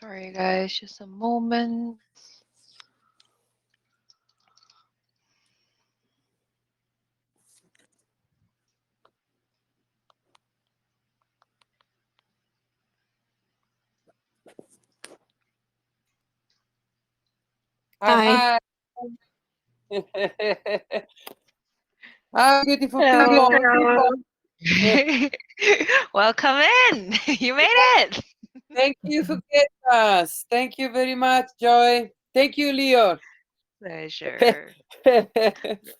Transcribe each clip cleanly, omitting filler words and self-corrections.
Sorry, guys, just a moment. Hi. Hi. Hi, beautiful Hello. people. Welcome in. You made it. Thank you for getting us. Thank you very much, Joy. Thank you, Leo. Pleasure. We're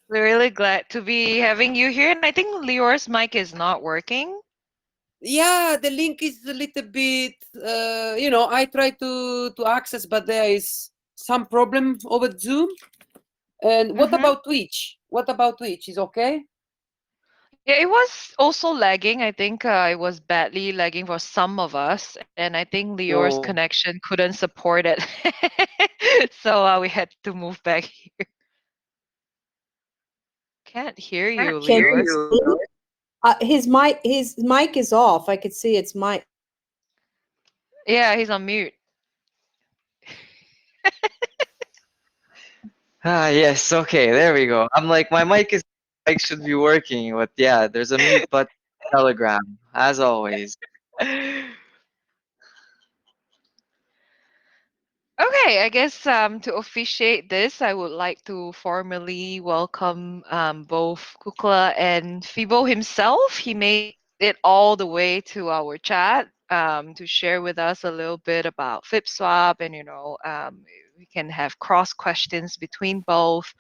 really glad to be having you here. And I think Lior's mic is not working. Yeah, the link is a little bit, I try to access, but there is some problem over Zoom. And what Mm-hmm. about Twitch? What about Twitch? Is okay? Yeah, it was also lagging. I think it was badly lagging for some of us, and I think Lior's Oh, connection couldn't support it, so we had to move back here. Can't hear you, Can Lior. you see? His mic is off. I could see it's mic. Yeah, he's on mute. Ah, yes. Okay, there we go. I'm like, my mic should be working, but yeah, there's a mute button on Telegram, as always. Okay, I guess to officiate this, I would like to formally welcome both Kukla and Fibo himself. He made it all the way to our chat to share with us a little bit about FibSwap, and we can have cross questions between both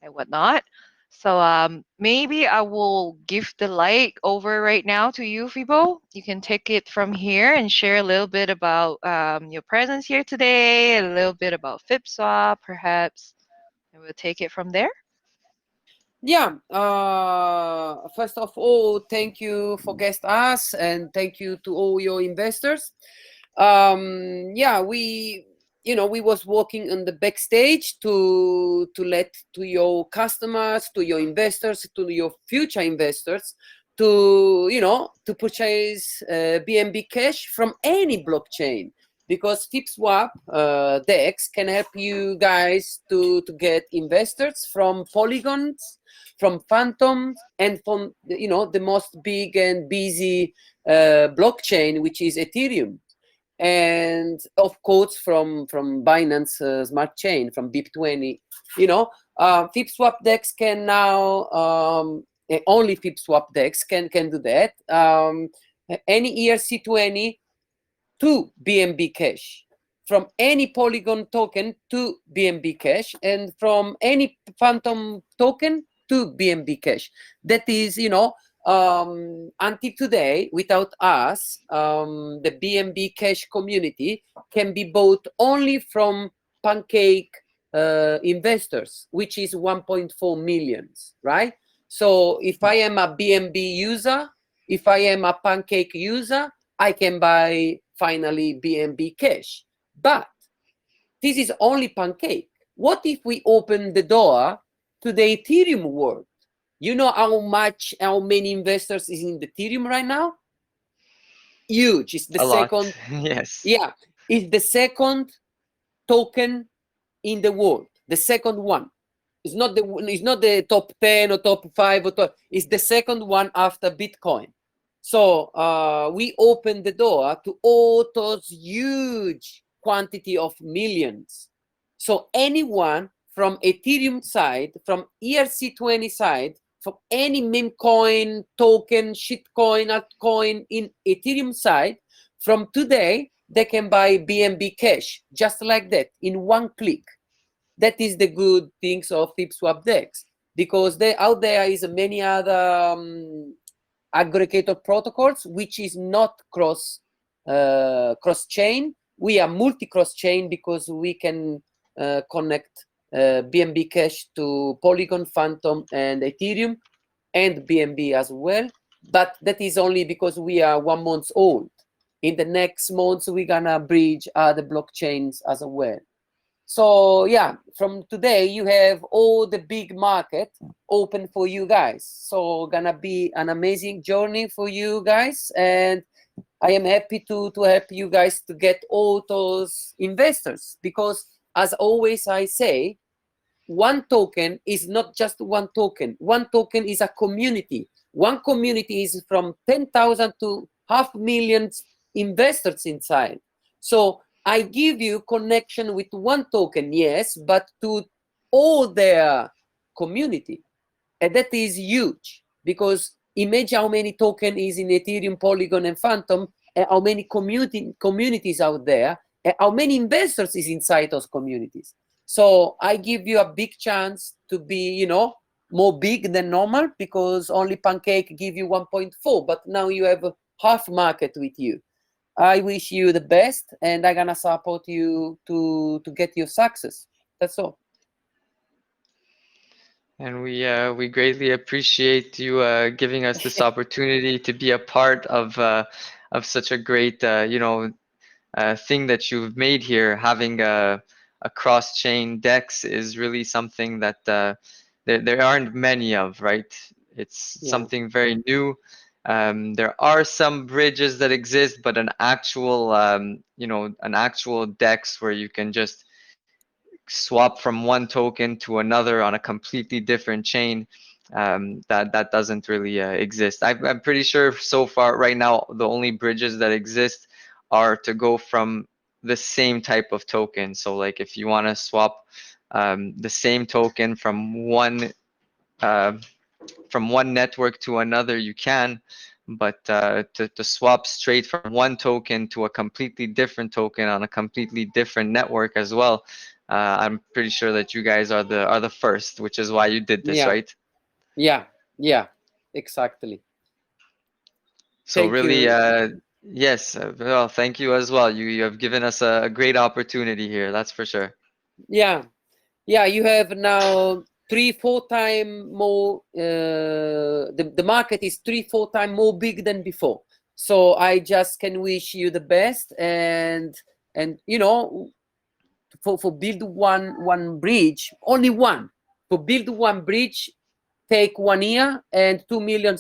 and whatnot. So maybe I will give the light over right now to you, Fibo. You can take it from here and share a little bit about your presence here today, a little bit about FibSwap, perhaps, and we'll take it from there. yeah. First of all, thank you for guest us, and thank you to all your investors. Yeah, we was working on the backstage to let to your customers, to your investors, to your future investors, to purchase BNB Cash from any blockchain, because FibSwap DEX can help you guys to get investors from polygons, from phantoms, and from the most big and busy blockchain, which is Ethereum, and of course from Binance Smart Chain, from BIP20. FibSwap DEX can now only FibSwap DEX can do that. Any ERC20 to BNB Cash, from any Polygon token to BNB Cash, and from any Phantom token to BNB Cash. That is, until today, without us, the BNB Cash community can be bought only from Pancake investors, which is 1.4 millions, right? So if I am a BNB user, if I am a Pancake user, I can buy finally BNB Cash. But this is only Pancake. What if we open the door to the Ethereum world? You know how many investors is in the Ethereum right now? Huge. It's the A lot. second, Yes. yeah, it's the second token in the world. The second one. It's not the top 10 or top 5 or top, it's the second one after Bitcoin. So we open the door to all those huge quantity of millions. So anyone from Ethereum side, from ERC20 side, from any meme coin, token, shitcoin, altcoin in Ethereum side, from today, they can buy BNB Cash, just like that, in one click. That is the good things of FibSwap DEX, because out there is many other aggregator protocols, which is not cross chain. We are multi cross chain because we can connect BNB Cash to Polygon, Phantom, and Ethereum, and BNB as well. But that is only because we are 1 month old. In the next months, we're gonna bridge other blockchains as well. So yeah, from today you have all the big market open for you guys. So gonna be an amazing journey for you guys. And I am happy to help you guys to get all those investors, because as always I say, one token is not just one token. One token is a community. One community is from 10,000 to 500,000 investors inside. So I give you connection with one token, yes, but to all their community. And that is huge, because imagine how many token is in Ethereum, Polygon, and Phantom, and how many communities out there, and how many investors is inside those communities. So I give you a big chance to be, you know, more big than normal, because only Pancake give you 1.4, but now you have half market with you. I wish you the best, and I'm gonna support you to get your success. That's all. And we greatly appreciate you giving us this opportunity to be a part of such a great thing that you've made here. Having a cross-chain DEX is really something that there aren't many of, right? It's Yeah. something very new. There are some bridges that exist, but an actual an actual DEX where you can just swap from one token to another on a completely different chain, that doesn't really exist. I'm pretty sure so far right now the only bridges that exist are to go from the same type of token. So like if you want to swap the same token uh, from one network to another, you can, but to swap straight from one token to a completely different token on a completely different network as well, I'm pretty sure that you guys are the first, which is why you did this, Yeah. right? Yeah, exactly. So Thank really, you. yes, well, thank you as well. You have given us a great opportunity here, that's for sure. Yeah, you have now 3-4 times more. The market is 3-4 times more big than before. So I just can wish you the best, and you know, for build one bridge, only one. For build one bridge, take 1 year and $2 million.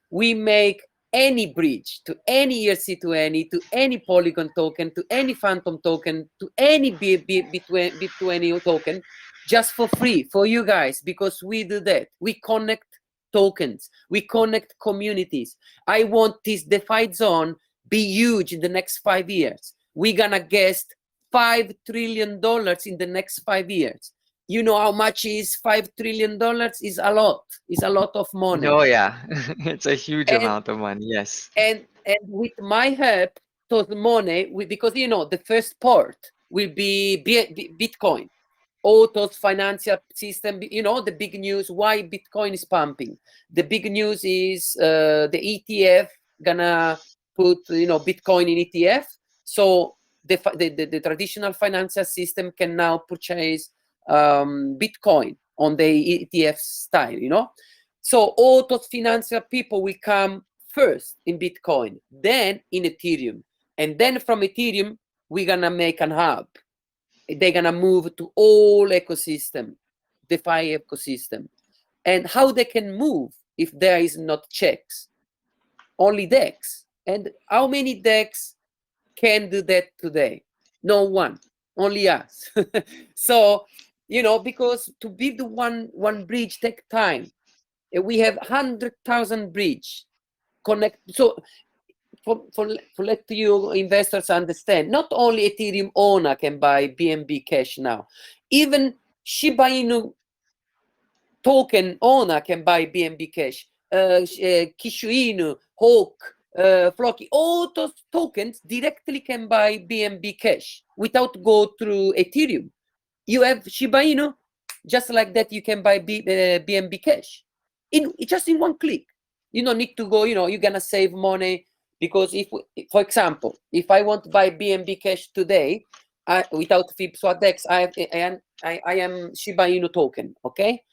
We make any bridge to any ERC20, to any Polygon token, to any Phantom token, to any BIP20 token, just for free for you guys, because we do that. We connect tokens, we connect communities. I want this DeFi zone be huge in the next 5 years. We're gonna guest $5 trillion in the next 5 years. You know how much is $5 trillion? Is a lot. It's a lot of money. Oh yeah, it's a huge And amount of money, yes. with my help, those money, because you know the first part will be Bitcoin. All those financial system, you know, the big news why Bitcoin is pumping. The big news is the ETF gonna put, you know, Bitcoin in ETF, so the traditional financial system can now purchase Bitcoin on the ETF style, you know. So all those financial people will come first in Bitcoin, then in Ethereum, and then from Ethereum we're gonna make an hub. They're gonna move to all ecosystem, DeFi ecosystem. And how they can move if there is not checks? Only DEX. And how many DEX can do that today? No one, only us. So, you know, because to build one bridge take time. We have 100,000 bridge connect. So for let you investors understand, not only Ethereum owner can buy BNB Cash now, even Shiba Inu token owner can buy BNB Cash. Kishu Inu, Hawk, Flocky, all those tokens directly can buy BNB Cash without go through Ethereum. You have Shiba Inu, just like that you can buy BNB Cash in just in one click. You don't need to go, you know, you're gonna save money, because if, for example, if I want to buy BNB Cash today, without FibSwap DEX, I am Shiba Inu token, okay?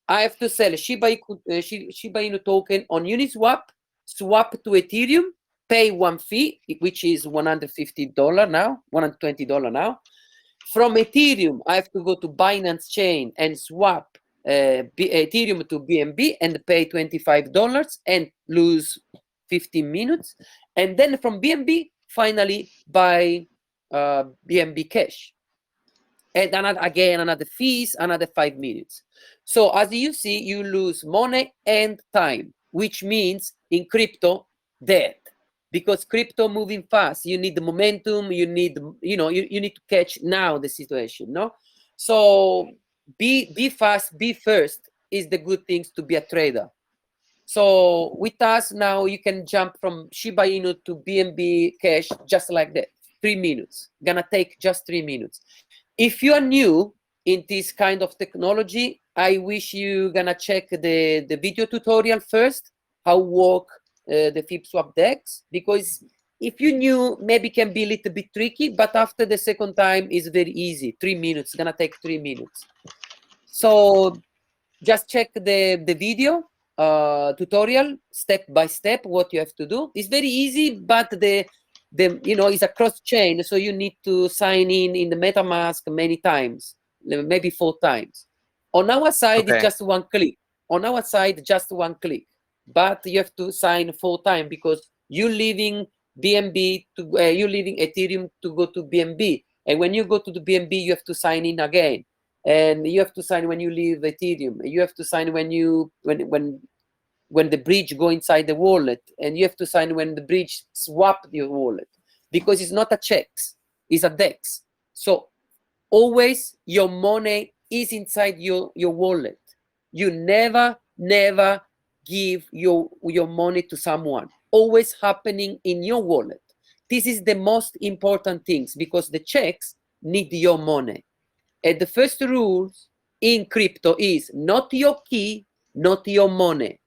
I have to sell Shiba Inu token on Uniswap, swap to Ethereum, pay one fee, which is $150 now, $120 now. From Ethereum, I have to go to Binance Chain and swap Ethereum to BNB and pay $25 and lose 15 minutes. And then from BNB, finally buy BNB Cash. And another fees, another 5 minutes. So as you see, you lose money and time, which means in crypto, death. Because crypto moving fast, you need the momentum, you need, you need to catch now the situation, no? So be fast, be first is the good things to be a trader. So with us now, you can jump from Shiba Inu to BNB Cash just like that, 3 minutes. Gonna take just 3 minutes. If you are new in this kind of technology, I wish you gonna check the video tutorial first, how work the FibSwap DEX, because if you knew, maybe can be a little bit tricky, but after the second time is very easy. 3 minutes, gonna take 3 minutes. So just check the video tutorial step by step what you have to do. It's very easy, but the it's a cross chain, so you need to sign in the MetaMask many times, maybe 4 times. On our side, Okay. it's just 1 click. On our side, just 1 click, but you have to sign 4 times because you're leaving BNB to you're leaving Ethereum to go to BNB, and when you go to the BNB, you have to sign in again, and you have to sign when you leave Ethereum. You have to sign when the bridge go inside the wallet, and you have to sign when the bridge swap your wallet, because it's not a checks, it's a DEX. So always your money is inside your wallet. You never give your money to someone. Always happening in your wallet. This is the most important things, because the checks need your money. And the first rules in crypto is not your key, not your money.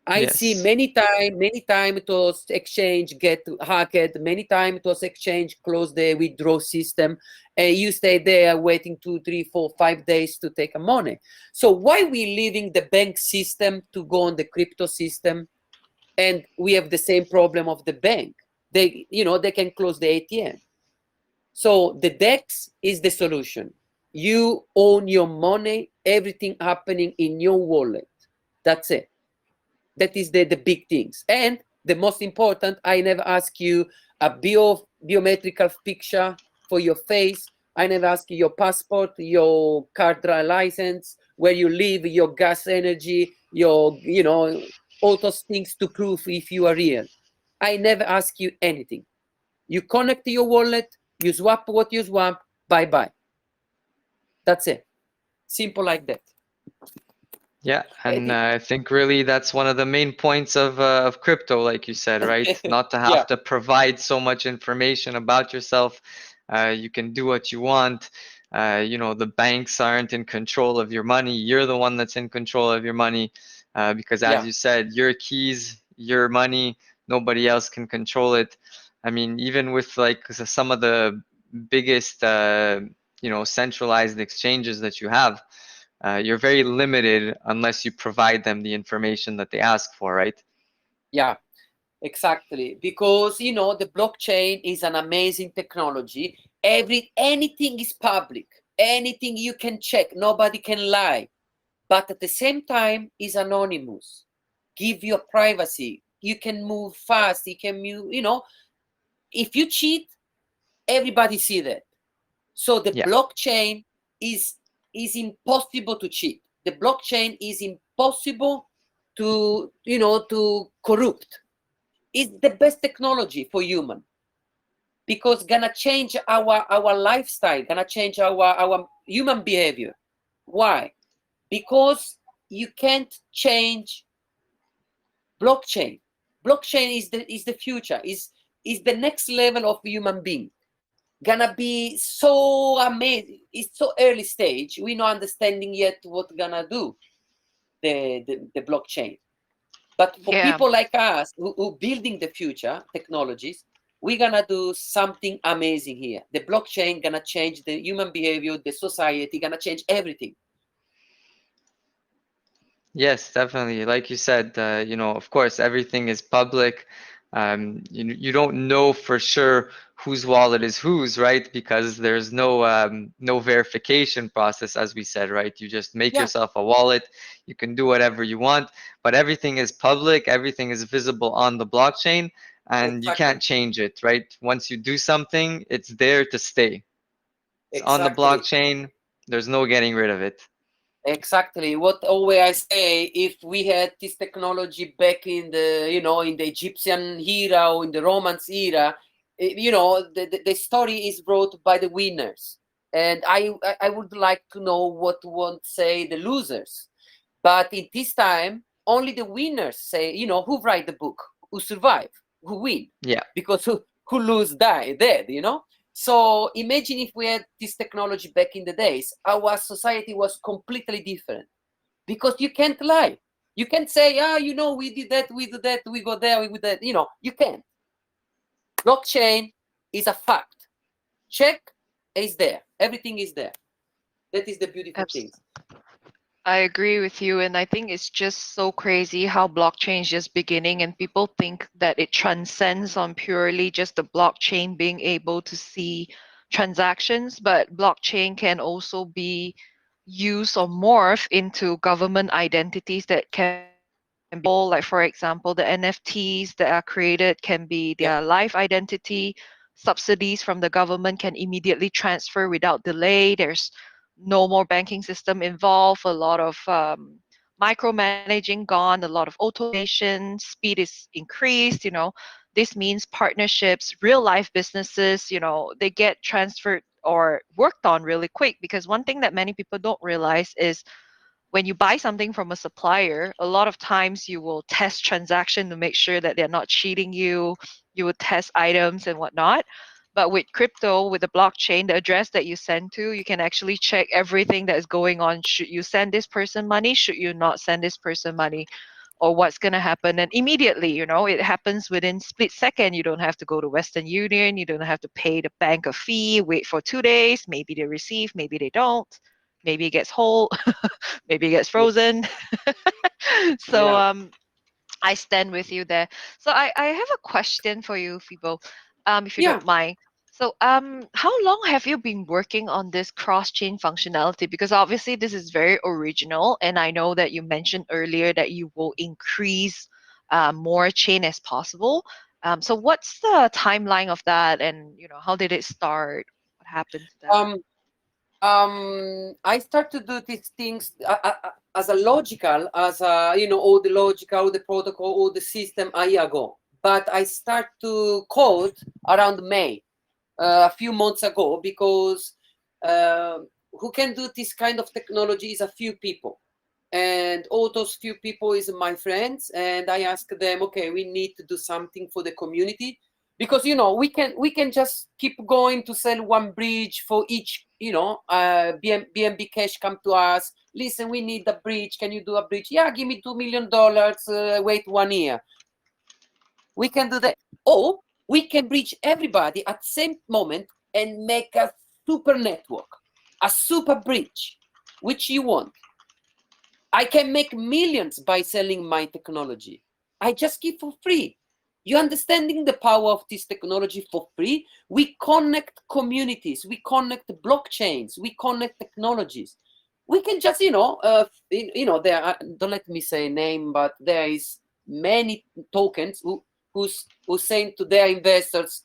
I see many time those exchange get hacked, many time those exchange close the withdraw system, and you stay there waiting 2, 3, 4, 5 days to take a money. So why we leaving the bank system to go on the crypto system, and we have the same problem of the bank? They can close the ATM. So the DEX is the solution. You own your money, everything happening in your wallet. That's it. That is the big things. And the most important, I never ask you a biometrical picture for your face. I never ask you your passport, your car license, where you live, your gas energy, your, all those things to prove if you are real. I never ask you anything. You connect to your wallet, you swap what you swap, bye-bye. That's it. Simple like that. Yeah, and I think really that's one of the main points of crypto, like you said, right? Not to have to provide so much information about yourself. You can do what you want. The banks aren't in control of your money. You're the one that's in control of your money, because as you said, your keys, your money, nobody else can control it. I mean, even with like some of the biggest, centralized exchanges that you have, you're very limited unless you provide them the information that they ask for, right? Yeah, exactly. Because, the blockchain is an amazing technology. Anything is public. Anything you can check. Nobody can lie. But at the same time, is anonymous. Give your privacy. You can move fast. You can move, if you cheat, everybody see that. So the blockchain is impossible to cheat. The blockchain is impossible to corrupt. It's the best technology for human, because gonna change our lifestyle, gonna change our human behavior. Why? Because you can't change blockchain. Blockchain is the future, is the next level of human being. Gonna be so amazing. It's so early stage. We're not understanding yet what gonna do the blockchain. But for people like us who building the future technologies, we're gonna do something amazing here. The blockchain gonna change the human behavior, the society, gonna change everything. Yes, definitely. Like you said, of course, everything is public. You don't know for sure whose wallet is whose, right? Because there's no verification process, as we said, right? You just make Yeah, yourself a wallet, you can do whatever you want, but everything is public, everything is visible on the blockchain, and you exactly, can't change it, right? Once you do something, it's there to stay. It's on the exactly. blockchain, there's no getting rid of it. Exactly. What always I say, if we had this technology back in the, in the Egyptian era or in the Romans era, the story is brought by the winners. And I would like to know what won't say the losers. But in this time, only the winners say, who write the book, who survive, who win. Yeah. Because who lose die dead. So imagine if we had this technology back in the days, our society was completely different. Because you can't lie. You can't say, we did that, we did that, we go there, we did that. You can't. Blockchain is a fact. Check is there. Everything is there. That is the beautiful thing. I agree with you, and I think it's just so crazy how blockchain is just beginning, and people think that it transcends on purely just the blockchain being able to see transactions, but blockchain can also be used or morph into government identities that can be all, like for example, the NFTs that are created can be Yeah. their life identity. Subsidies from the government can immediately transfer without delay. There's no more banking system involved, a lot of micromanaging gone, a lot of automation, speed is increased. This means partnerships, real life businesses, they get transferred or worked on really quick, because one thing that many people don't realize is when you buy something from a supplier, a lot of times you will test transaction to make sure that they're not cheating you. You will test items and whatnot. But with crypto, with the blockchain, the address that you send to, you can actually check everything that is going on. Should you send this person money? Should you not send this person money? Or what's going to happen? And immediately, it happens within split second. You don't have to go to Western Union. You don't have to pay the bank a fee, wait for 2 days. Maybe they receive, maybe they don't. Maybe it gets whole, maybe it gets frozen. So Yeah. I stand with you there. So I have a question for you, Fibo, if you Yeah. don't mind. So how long have you been working on this cross-chain functionality? Because obviously this is very original, and I know that you mentioned earlier that you will increase more chain as possible. So what's the timeline of that, and how did it start? What happened to that? I start to do these things as a logical, all the logical, all the protocol, all the system a year ago. But I start to code around May, a few months ago, because who can do this kind of technology is a few people. And all those few people is my friends. And I ask them, okay, we need to do something for the community. Because we can just keep going to sell one bridge for each. BNB Cash come to us. Listen, we need a bridge. Can you do a bridge? Yeah, give me $2 million. Wait 1 year. We can do that. Or we can bridge everybody at the same moment and make a super network, a super bridge, which you want. I can make millions by selling my technology. I just give for free. You understanding the power of this technology for free? We connect communities, we connect blockchains, we connect technologies. We can just, there are, don't let me say name, but there is many tokens who's saying to their investors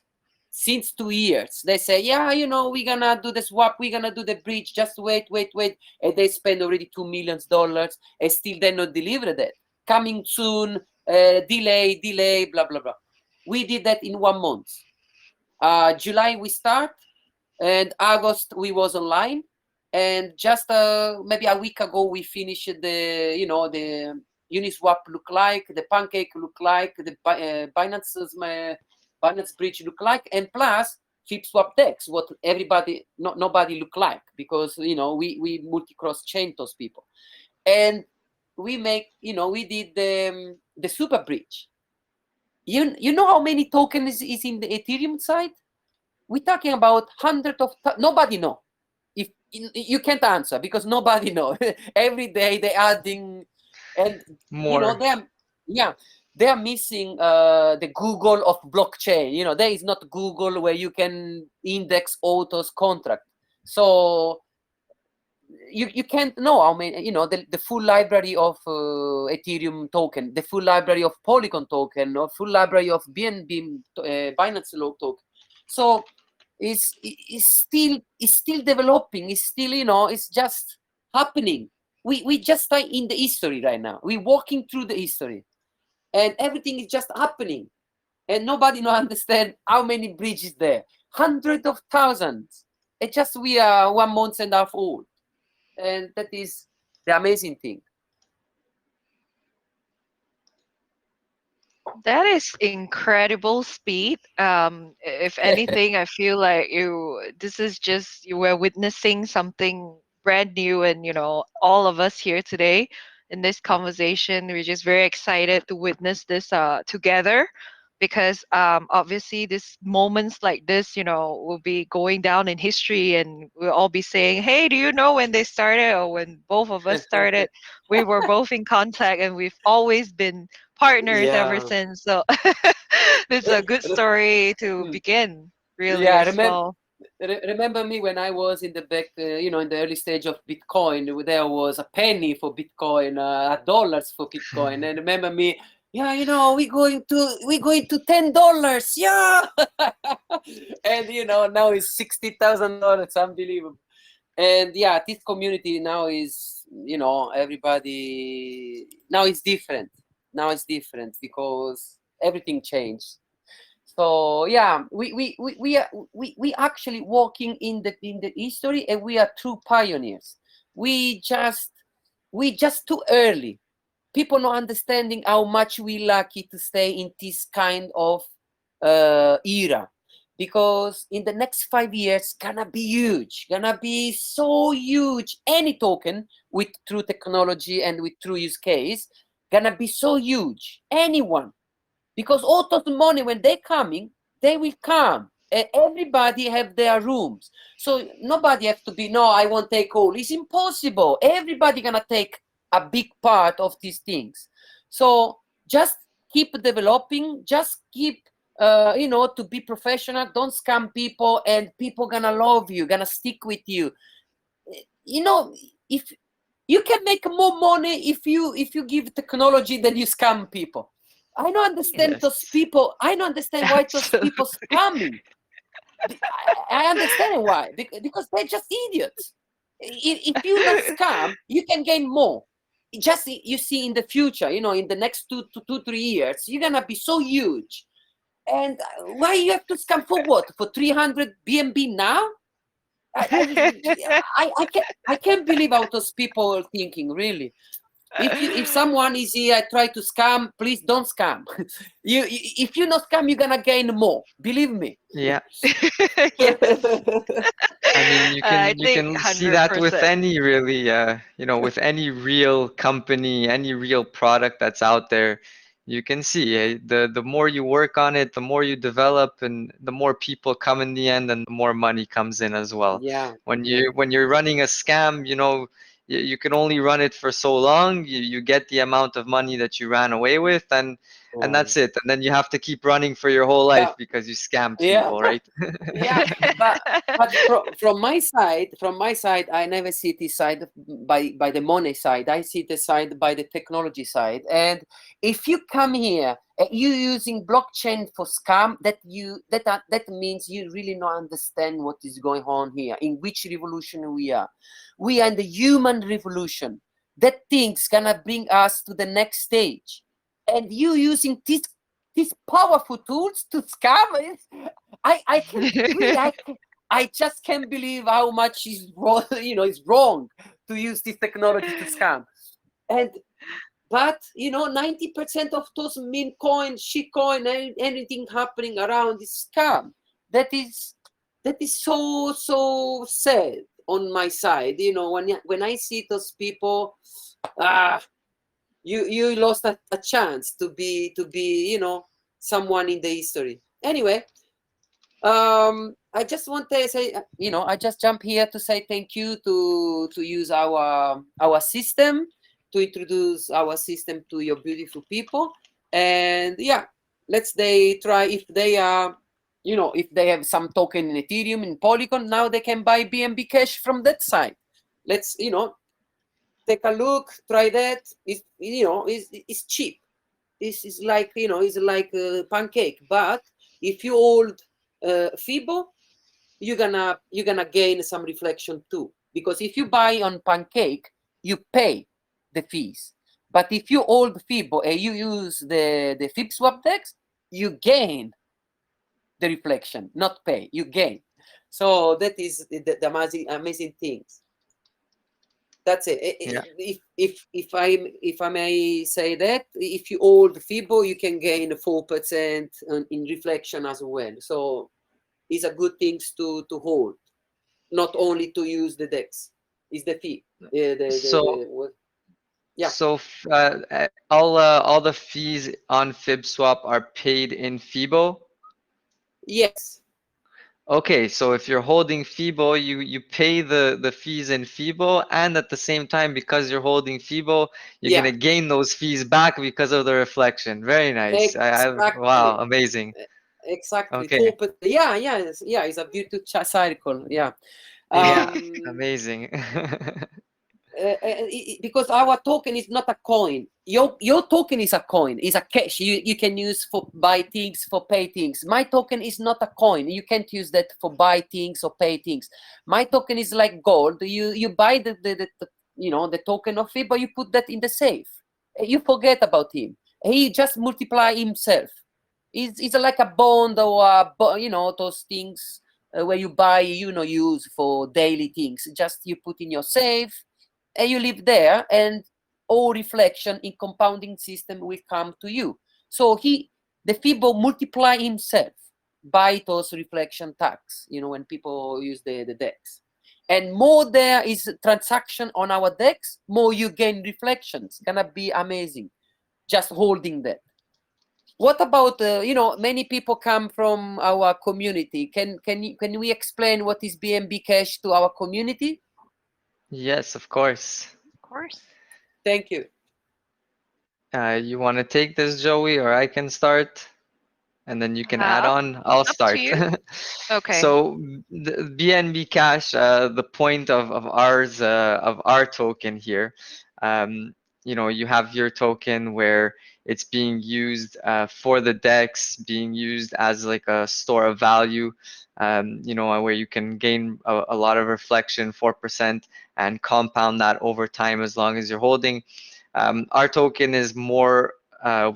since 2 years, they say, yeah, we're gonna do the swap, we're gonna do the bridge, just wait, and they spend already $2 million and still they not delivered it. Coming soon, delay, blah, blah, blah. We did that in 1 month. July we start, and August we was online, and just maybe a week ago we finished the Uniswap look like, the Pancake look like, the Binance Bridge look like, and plus FibSwap DEX, what nobody look like, because we multi-cross chain those people, and we make we did the super bridge. You know how many tokens is in the Ethereum side? We're talking about hundreds of nobody know. If you can't answer because nobody know. Every day they're adding, and More. them, yeah. they are missing the Google of blockchain. You know, there is not Google where you can index all those contracts. So you can't know how many, you know, the full library of Ethereum token, the full library of Polygon token, or full library of BNB Binance Log token. So it's still developing. It's still, you know, it's just happening. We just are in the history right now. We're walking through the history, and everything is just happening, and nobody no understand how many bridges there, hundreds of thousands. It's just we are 1 month and a half old, and that is the amazing thing. That is incredible speed. If anything, I feel like this is just you were witnessing something brand new, and all of us here today in this conversation, we're just very excited to witness this together, because obviously these moments like this, will be going down in history, and we'll all be saying, "Hey, do you know when they started, or when both of us started? We were both in contact, and we've always been partners ever Yeah. since." So it's a good story to begin, really, Yeah, as well. remember me when I was in the back, you know, in the early stage of Bitcoin. There was a penny for Bitcoin, $1 for Bitcoin, and remember me. Yeah, you know, we're going to $10. Yeah, and you know now it's $60,000. Unbelievable. And yeah, this community now is, you know, everybody now is different. Now it's different because everything changed. So yeah, we actually walking in the history, and we are true pioneers. We just too early. People not understanding how much we lucky to stay in this kind of era, because in the next 5 years gonna be huge, gonna be so huge. Any token with true technology and with true use case gonna be so huge. Anyone, because all those money when they're coming, they will come. And everybody have their rooms, so nobody have to be, no, I won't take all. It's impossible. Everybody gonna take a big part of these things. So just keep developing, just keep you know, to be professional. Don't scam people, and people gonna love you, gonna stick with you. You know, if you can make more money if you give technology than you scam people. I don't understand those Yes. people. I don't understand why those people Absolutely. scamming. I understand why, because they're just idiots. If you not scam, you can gain more. Just you see in the future, you know, in the next 2 to 3 years, you're gonna be so huge. And why you have to scam for what? For 300 BNB now? I can't believe how those people are thinking, really. If someone is here try to scam, please don't scam. If you not scam, you're gonna gain more. Believe me. Yeah. Yes. I mean, you I can think see that with 100%. any really, with any real company, any real product that's out there. You can see the more you work on it, the more you develop, and the more people come in the end, and the more money comes in as well. Yeah, When yeah. you're running a scam, you can only run it for so long. You get the amount of money that you ran away with, and that's it. And then you have to keep running for your whole Yeah, life because you scammed yeah. people, right? Yeah, but from my side, I never see this side by the money side. I see the side by the technology side. And if you come here, you using blockchain for scam, that means you really not understand what is going on here. In which revolution we are? We are in the human revolution. That thing's gonna bring us to the next stage. And you using these powerful tools to scam it. I can really I just can't believe how much is wrong, you know, it's wrong to use this technology to scam. And but you know, 90% of those meme coin, shitcoin, anything happening around is scam. That is so sad on my side. You know, when I see those people, ah, you lost a chance to be you know, someone in the history. Anyway, I just want to say, you know, I just jump here to say thank you to use our system, to introduce our system to your beautiful people. And yeah, they try if they are, you know, if they have some token in Ethereum, in Polygon, now they can buy BNB Cash from that side. Let's, you know, take a look, try that. It's, you know, it's cheap. This is like, you know, it's like a pancake. But if you hold Fibo, you're gonna gain some reflection too. Because if you buy on pancake, you pay the fees. But if you hold Fibo and you use the FibSwap DEX, you gain the reflection, not pay, you gain. So that is the amazing things. That's it. Yeah. If I may say that, if you hold Fibo, you can gain 4% in reflection as well. So it's a good things to hold, not only to use the DEX. It's the fee. So Yeah. So all the fees on FibSwap are paid in Fibo. Yes. Okay, so if you're holding Fibo, you pay the fees in Fibo, and at the same time, because you're holding Fibo, you're Yeah. gonna gain those fees back because of the reflection. Very nice. Wow, Exactly. amazing. Exactly. Okay. 4%. Yeah. Yeah. Yeah. It's a beautiful cycle. Yeah. Yeah, Um, amazing. because our token is not a coin. Your token is a coin. It's a cash you can use for buy things, for pay things. My token is not a coin. You can't use that for buy things or pay things. My token is like gold. You buy the you know, the token of it, but you put that in the safe. You forget about him. He just multiply himself. It's like a bond or you know, those things where you buy, you know, use for daily things. Just you put in your safe and you live there, and all reflection in compounding system will come to you. So the Fibo multiply himself by those reflection tax, you know, when people use the DEX. And more there is transaction on our DEX, more you gain reflections. Gonna be amazing just holding that. What about you know, many people come from our community. Can we explain what is BNB Cash to our community? Yes, of course. Of course. Thank you. You want to take this, Joey, or I can start? And then you can add Up, on. I'll up to start. you. Okay. So the BNB Cash, the point of ours of our token here, um, you know, you have your token where it's being used for the DEX, being used as like a store of value, you know, where you can gain a lot of reflection, 4%, and compound that over time as long as you're holding. Our token is more,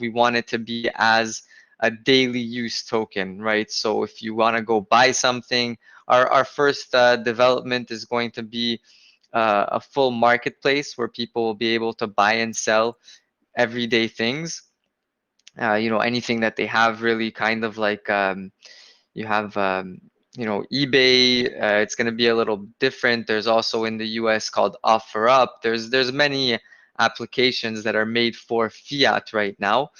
we want it to be as a daily use token, right? So if you want to go buy something, our first development is going to be a full marketplace where people will be able to buy and sell everyday things. You know, anything that they have, really, kind of like you have you know, eBay. It's going to be a little different. There's also in the US called OfferUp. There's many applications that are made for fiat right now.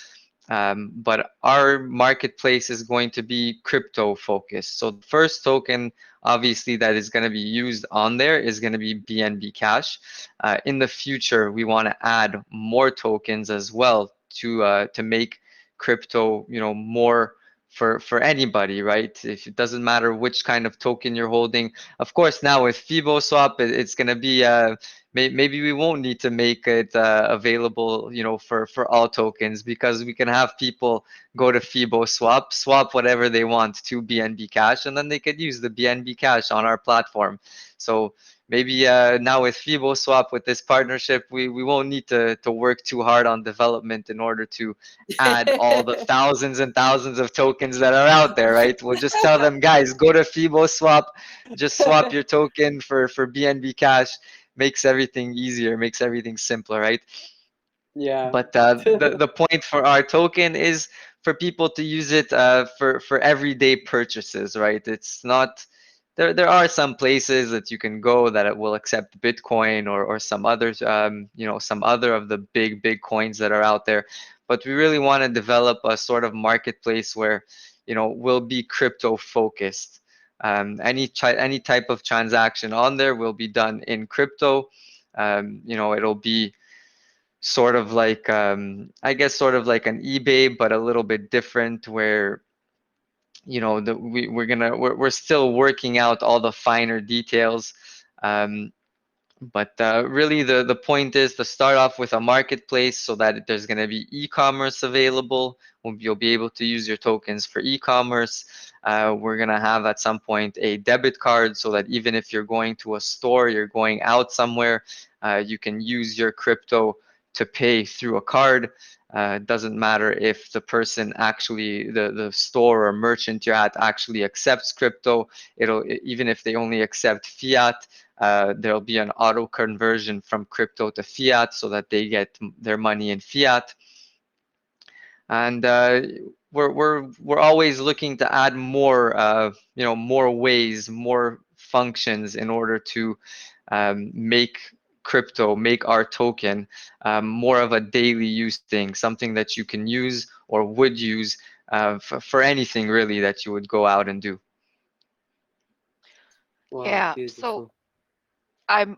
But our marketplace is going to be crypto focused. So the first token, obviously, that is going to be used on there is going to be BNB Cash. In the future, we want to add more tokens as well to make crypto, you know, more for anybody, right? If it doesn't matter which kind of token you're holding. Of course, now with FiboSwap, it's going to be maybe we won't need to make it available, you know, for all tokens, because we can have people go to FiboSwap, swap whatever they want to BNB Cash, and then they could use the BNB Cash on our platform. So maybe now with FiboSwap, with this partnership, we won't need to work too hard on development in order to add all the thousands and thousands of tokens that are out there, right? We'll just tell them, guys, go to FiboSwap, just swap your token for BNB Cash. Makes everything easier, makes everything simpler, right? Yeah. But the point for our token is for people to use it for everyday purchases, right? It's not, there are some places that you can go that it will accept Bitcoin or some others, you know, some other of the big coins that are out there. But we really want to develop a sort of marketplace where, you know, will be crypto focused. Any type of transaction on there will be done in crypto. You know, it'll be sort of like I guess sort of like an eBay, but a little bit different, where we're still working out all the finer details. Um, but really, the point is to start off with a marketplace so that there's going to be e-commerce available. You'll be able to use your tokens for e-commerce. We're going to have at some point a debit card so that even if you're going to a store, you're going out somewhere, you can use your crypto to pay through a card. It doesn't matter if the person actually, the store or merchant you're at actually accepts crypto. Even if they only accept fiat, there'll be an auto conversion from crypto to fiat so that they get their money in fiat. And we're always looking to add more more ways, more functions in order to make crypto, make our token more of a daily use thing, something that you can use or would use for anything really that you would go out and do. Wow, Yeah. So beautiful.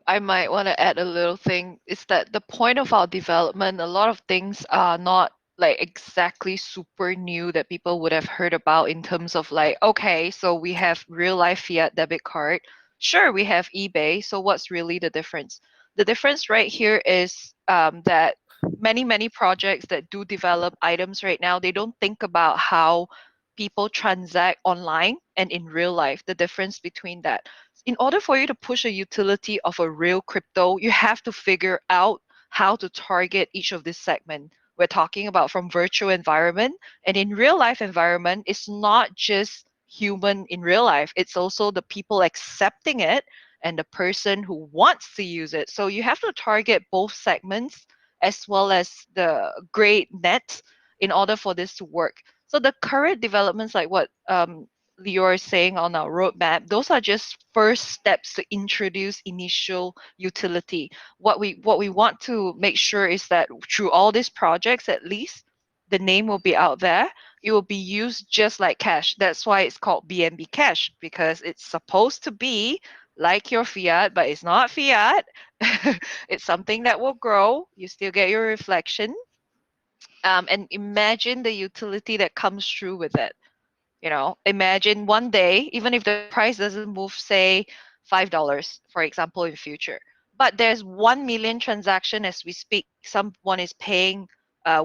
I might want to add a little thing is that the point of our development, a lot of things are not like exactly super new that people would have heard about in terms of like, okay, so we have real life fiat debit card. Sure, we have eBay. So what's really the difference? The difference right here is that many projects that do develop items right now, they don't think about how people transact online and in real life, the difference between that. In order for you to push a utility of a real crypto, you have to figure out how to target each of this segment. We're talking about from virtual environment and in real life environment, it's not just human in real life, it's also the people accepting it and the person who wants to use it. So you have to target both segments as well as the great net in order for this to work. So the current developments like what you're saying on our roadmap, those are just first steps to introduce initial utility. What we want to make sure is that through all these projects, at least the name will be out there. It will be used just like cash. That's why it's called BNB Cash, because it's supposed to be like your fiat, but it's not fiat. It's something that will grow. You still get your reflection. And imagine the utility that comes through with it. Imagine one day, even if the price doesn't move, say $5, for example, in future, but there's 1 million transaction as we speak. Someone is paying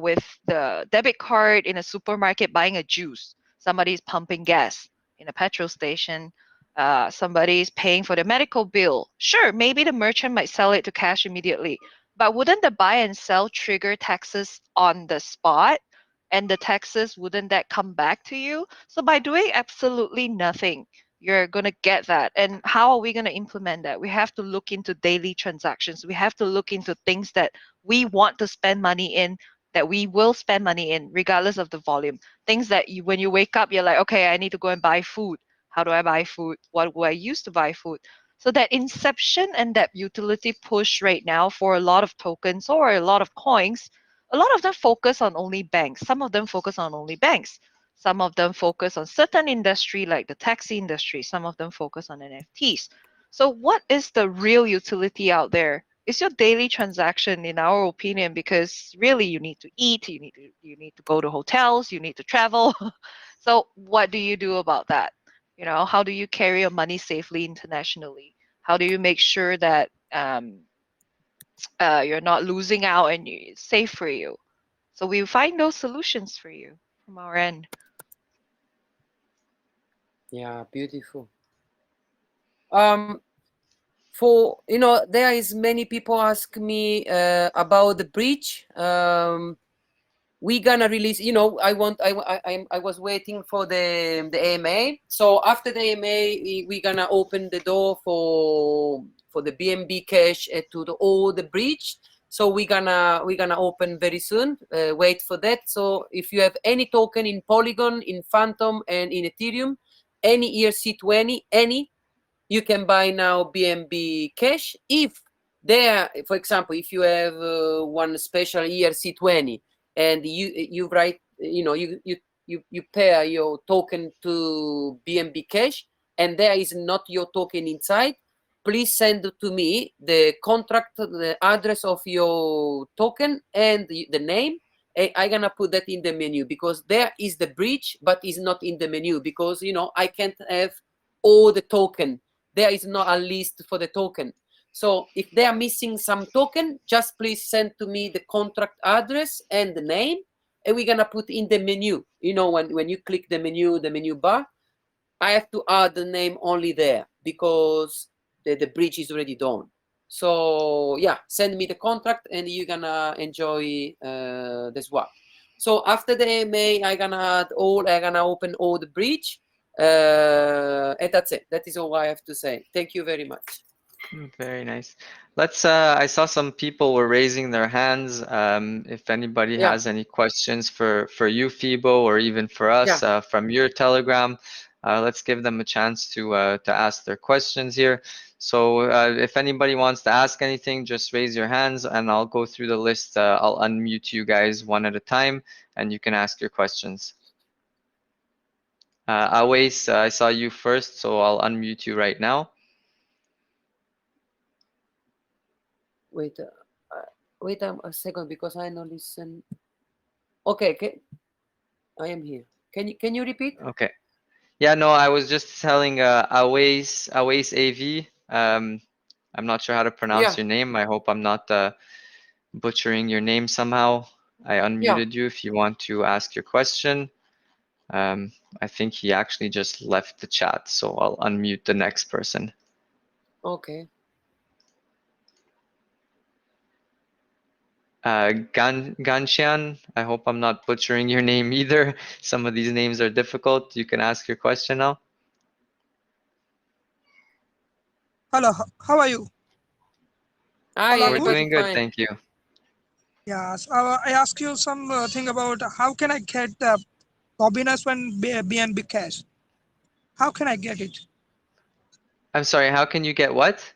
with the debit card in a supermarket buying a juice. Somebody's pumping gas in a petrol station. Somebody's paying for the medical bill. Sure, maybe the merchant might sell it to cash immediately, but wouldn't the buy and sell trigger taxes on the spot? And the taxes, wouldn't that come back to you? So by doing absolutely nothing, you're going to get that. And how are we going to implement that? We have to look into daily transactions. We have to look into things that we want to spend money in, that we will spend money in, regardless of the volume. Things that when you wake up, you're like, okay, I need to go and buy food. How do I buy food? What will I use to buy food? So that inception and that utility push right now for a lot of tokens or a lot of coins, a lot of them focus on only banks. Some of them focus on only banks. Some of them focus on certain industry like the taxi industry. Some of them focus on NFTs. So what is the real utility out there? It's your daily transaction, in our opinion, because really you need to eat, you need to go to hotels, you need to travel. So what do you do about that? How do you carry your money safely internationally? How do you make sure that you're not losing out and it's safe for you? So we find those solutions for you from our end. Yeah, beautiful. For there is many people ask me about the bridge. We gonna release. I was waiting for the AMA. So after the AMA, we gonna open the door for the BNB Cash to all the bridge. So we're gonna open very soon. Wait for that. So if you have any token in Polygon, in Phantom, and in Ethereum, any ERC20, you can buy now BNB Cash. If there, for example, if you have one special ERC20 and you write, you pair your token to BNB Cash, and there is not your token inside, please send to me the contract, the address of your token and the name. I'm gonna put that in the menu, because there is the bridge, but is not in the menu, because you know I can't have all the token. There is not a list for the token. So if they are missing some token, just please send to me the contract address and the name, and we're gonna put in the menu. You know, when you click the menu bar, I have to add the name only there, because the bridge is already done. So yeah, send me the contract and you're gonna enjoy the swap. So after the AMA, I'm gonna open all the bridge, and that's it. That is all I have to say. Thank you very much. Very nice. Let's I saw some people were raising their hands. If anybody Yeah. has any questions for you, Fibo, or even for us from your Telegram, let's give them a chance to ask their questions here. So if anybody wants to ask anything, just raise your hands and I'll go through the list. I'll unmute you guys one at a time and you can ask your questions. Awais, I saw you first, so I'll unmute you right now. Wait a second, because I don't listen. Okay, I am here. Can you repeat? Okay. Yeah, no, I was just telling Awais AV. I'm not sure how to pronounce your name. I hope I'm not butchering your name somehow. I unmuted you if you want to ask your question. I think he actually just left the chat, so I'll unmute the next person. Okay. Ganshian, I hope I'm not butchering your name either. Some of these names are difficult. You can ask your question now. Hello, how are you? Hi, We're doing good, fine. thank you. Yes, I ask you some thing about how can I get the Robinus and BNB Cash? How can I get it? I'm sorry, how can you get what?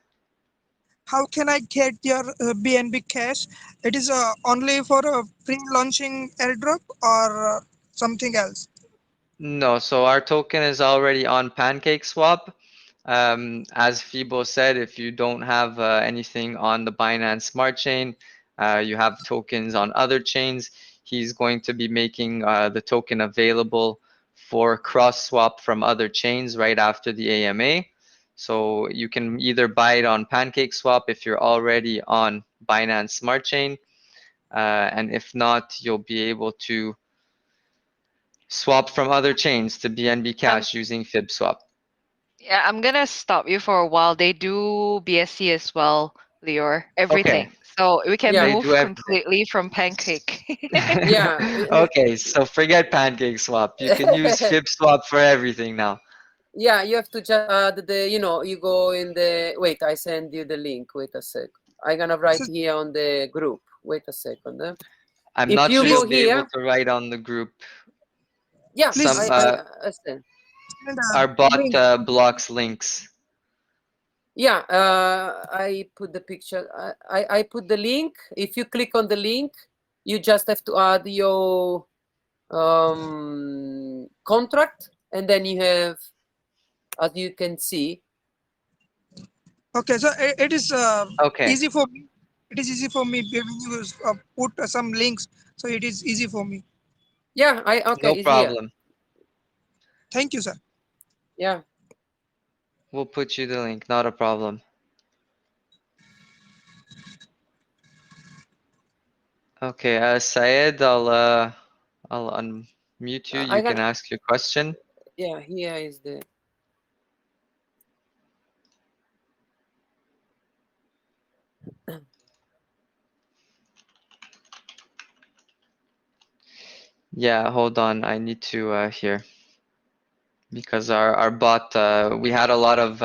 How can I get your BNB Cash? It is only for a pre-launching airdrop or something else? No, so our token is already on PancakeSwap. As Fibo said, if you don't have anything on the Binance Smart Chain, you have tokens on other chains, he's going to be making the token available for cross swap from other chains right after the AMA. So you can either buy it on PancakeSwap if you're already on Binance Smart Chain, and if not, you'll be able to swap from other chains to BNB Cash using FibSwap. Yeah, I'm gonna stop you for a while. They do BSC as well, Lior. Everything. Okay. So we can They move do everything. completely from Pancake. Okay, so forget PancakeSwap. You can use FibSwap for everything now. Yeah, you have to just add you go in the, wait, I send you the link. Wait a sec. I'm gonna write here on the group. Wait a second. I'm If not you sure go you'll be able here, to write on the group. yeah, Some I send. our bot blocks links. Yeah, I put the picture. I put the link. If you click on the link, you just have to add your contract, and then you have, as you can see. Okay, so it is Okay. easy for me. It is easy for me when you put some links, so it is easy for me. Yeah, okay, No it's problem. here. Thank you, sir. Yeah. We'll put you the link, not a problem. Okay, Syed, I'll unmute you. You can ask your question. Yeah, here is the. Yeah, hold on. I need to here because our bot we had a lot of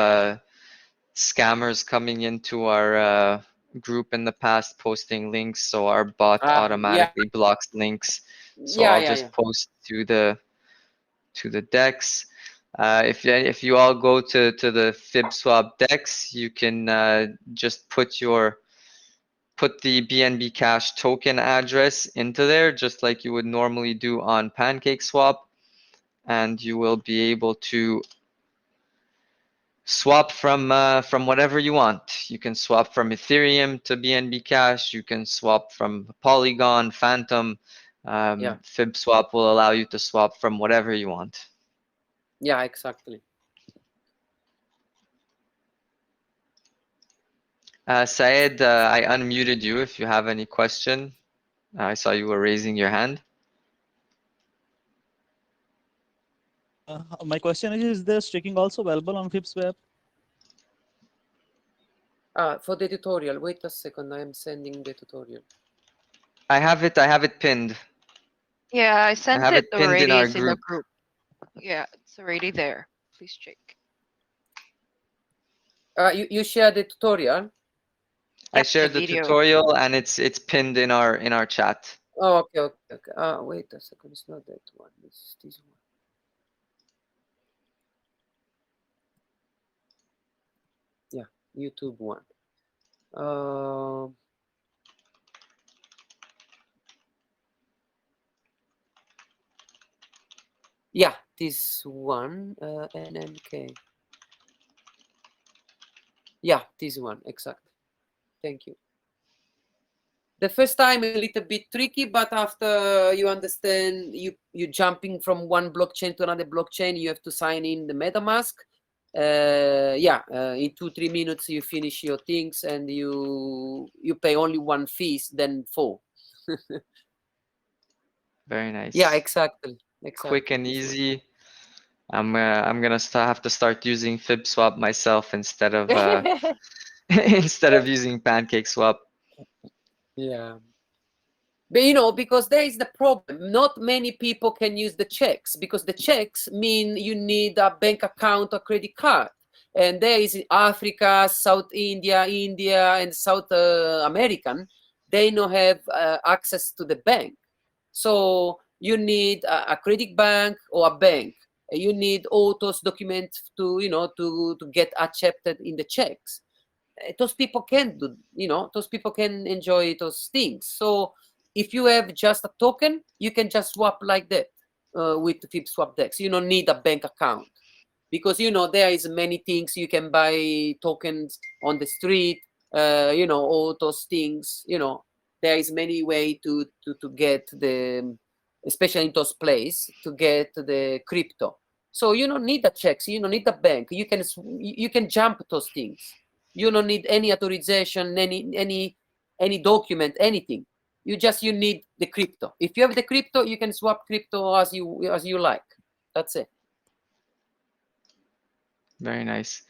scammers coming into our group in the past posting links, so our bot automatically blocks links. So I'll just post to the DEX. If you all go to the FibSwap DEX, you can just put the BNB Cash token address into there, just like you would normally do on PancakeSwap, and you will be able to swap from whatever you want. You can swap from Ethereum to BNB Cash. You can swap from Polygon, Phantom. Yeah. FibSwap will allow you to swap from whatever you want. Yeah, exactly. Syed, I unmuted you if you have any question. I saw you were raising your hand. My question is the staking also available on FibSwap? For the tutorial, wait a second, I am sending the tutorial. I have it pinned. Yeah, I I sent have it it pinned in already. our It's in the group. group. Yeah, it's already there. Please check. You share the tutorial? I Yep, shared the video. tutorial and it's pinned in our chat. Oh, okay. Wait a second, it's not that one, it's this one. Yeah, YouTube one. Yeah, this one, NNK. Yeah, this one, exactly. Thank you. The first time a little bit tricky, but after you understand, you jumping from one blockchain to another blockchain, you have to sign in the MetaMask. In 2-3 minutes you finish your things and you pay only one fees, then 4. Very nice. Yeah, exactly. Quick and easy. I'm gonna have to start using FibSwap myself instead of instead of using PancakeSwap. Yeah. But because there is the problem, not many people can use the checks, because the checks mean you need a bank account or credit card. And there is Africa, South India, and South American, they don't have access to the bank. So you need a credit bank or a bank. You need all those documents to to get accepted in the checks. Those people can do, those people can enjoy those things. So if you have just a token, you can just swap like that with FibSwap DEX. You don't need a bank account, because there is many things you can buy tokens on the street. All those things. There is many way to get the, especially in those places, to get the crypto. So you don't need a checks. You don't need a bank. You can jump those things. You don't need any authorization, any document, anything. You need the crypto. If you have the crypto, you can swap crypto as you like. That's it. Very nice.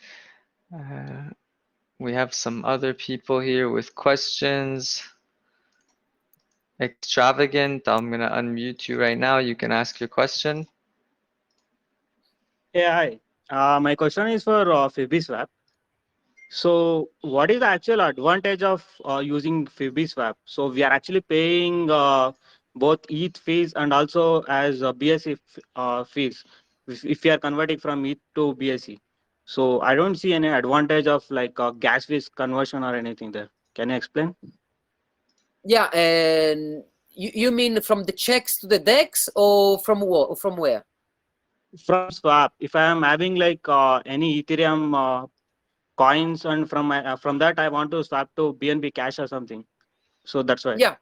We have some other people here with questions. Extravagant, I'm gonna unmute you right now. You can ask your question. Yeah, hi. My question is for FibSwap. So, what is the actual advantage of using FibSwap? So, we are actually paying both ETH fees and also as BSC fees if we are converting from ETH to BSC. So, I don't see any advantage of like gas fees conversion or anything there. Can you explain? Yeah, and you mean from the checks to the DEX, or from what? From where? From swap, if I am having like any Ethereum coins, and from that I want to swap to BNB Cash or something. So that's why. Yeah.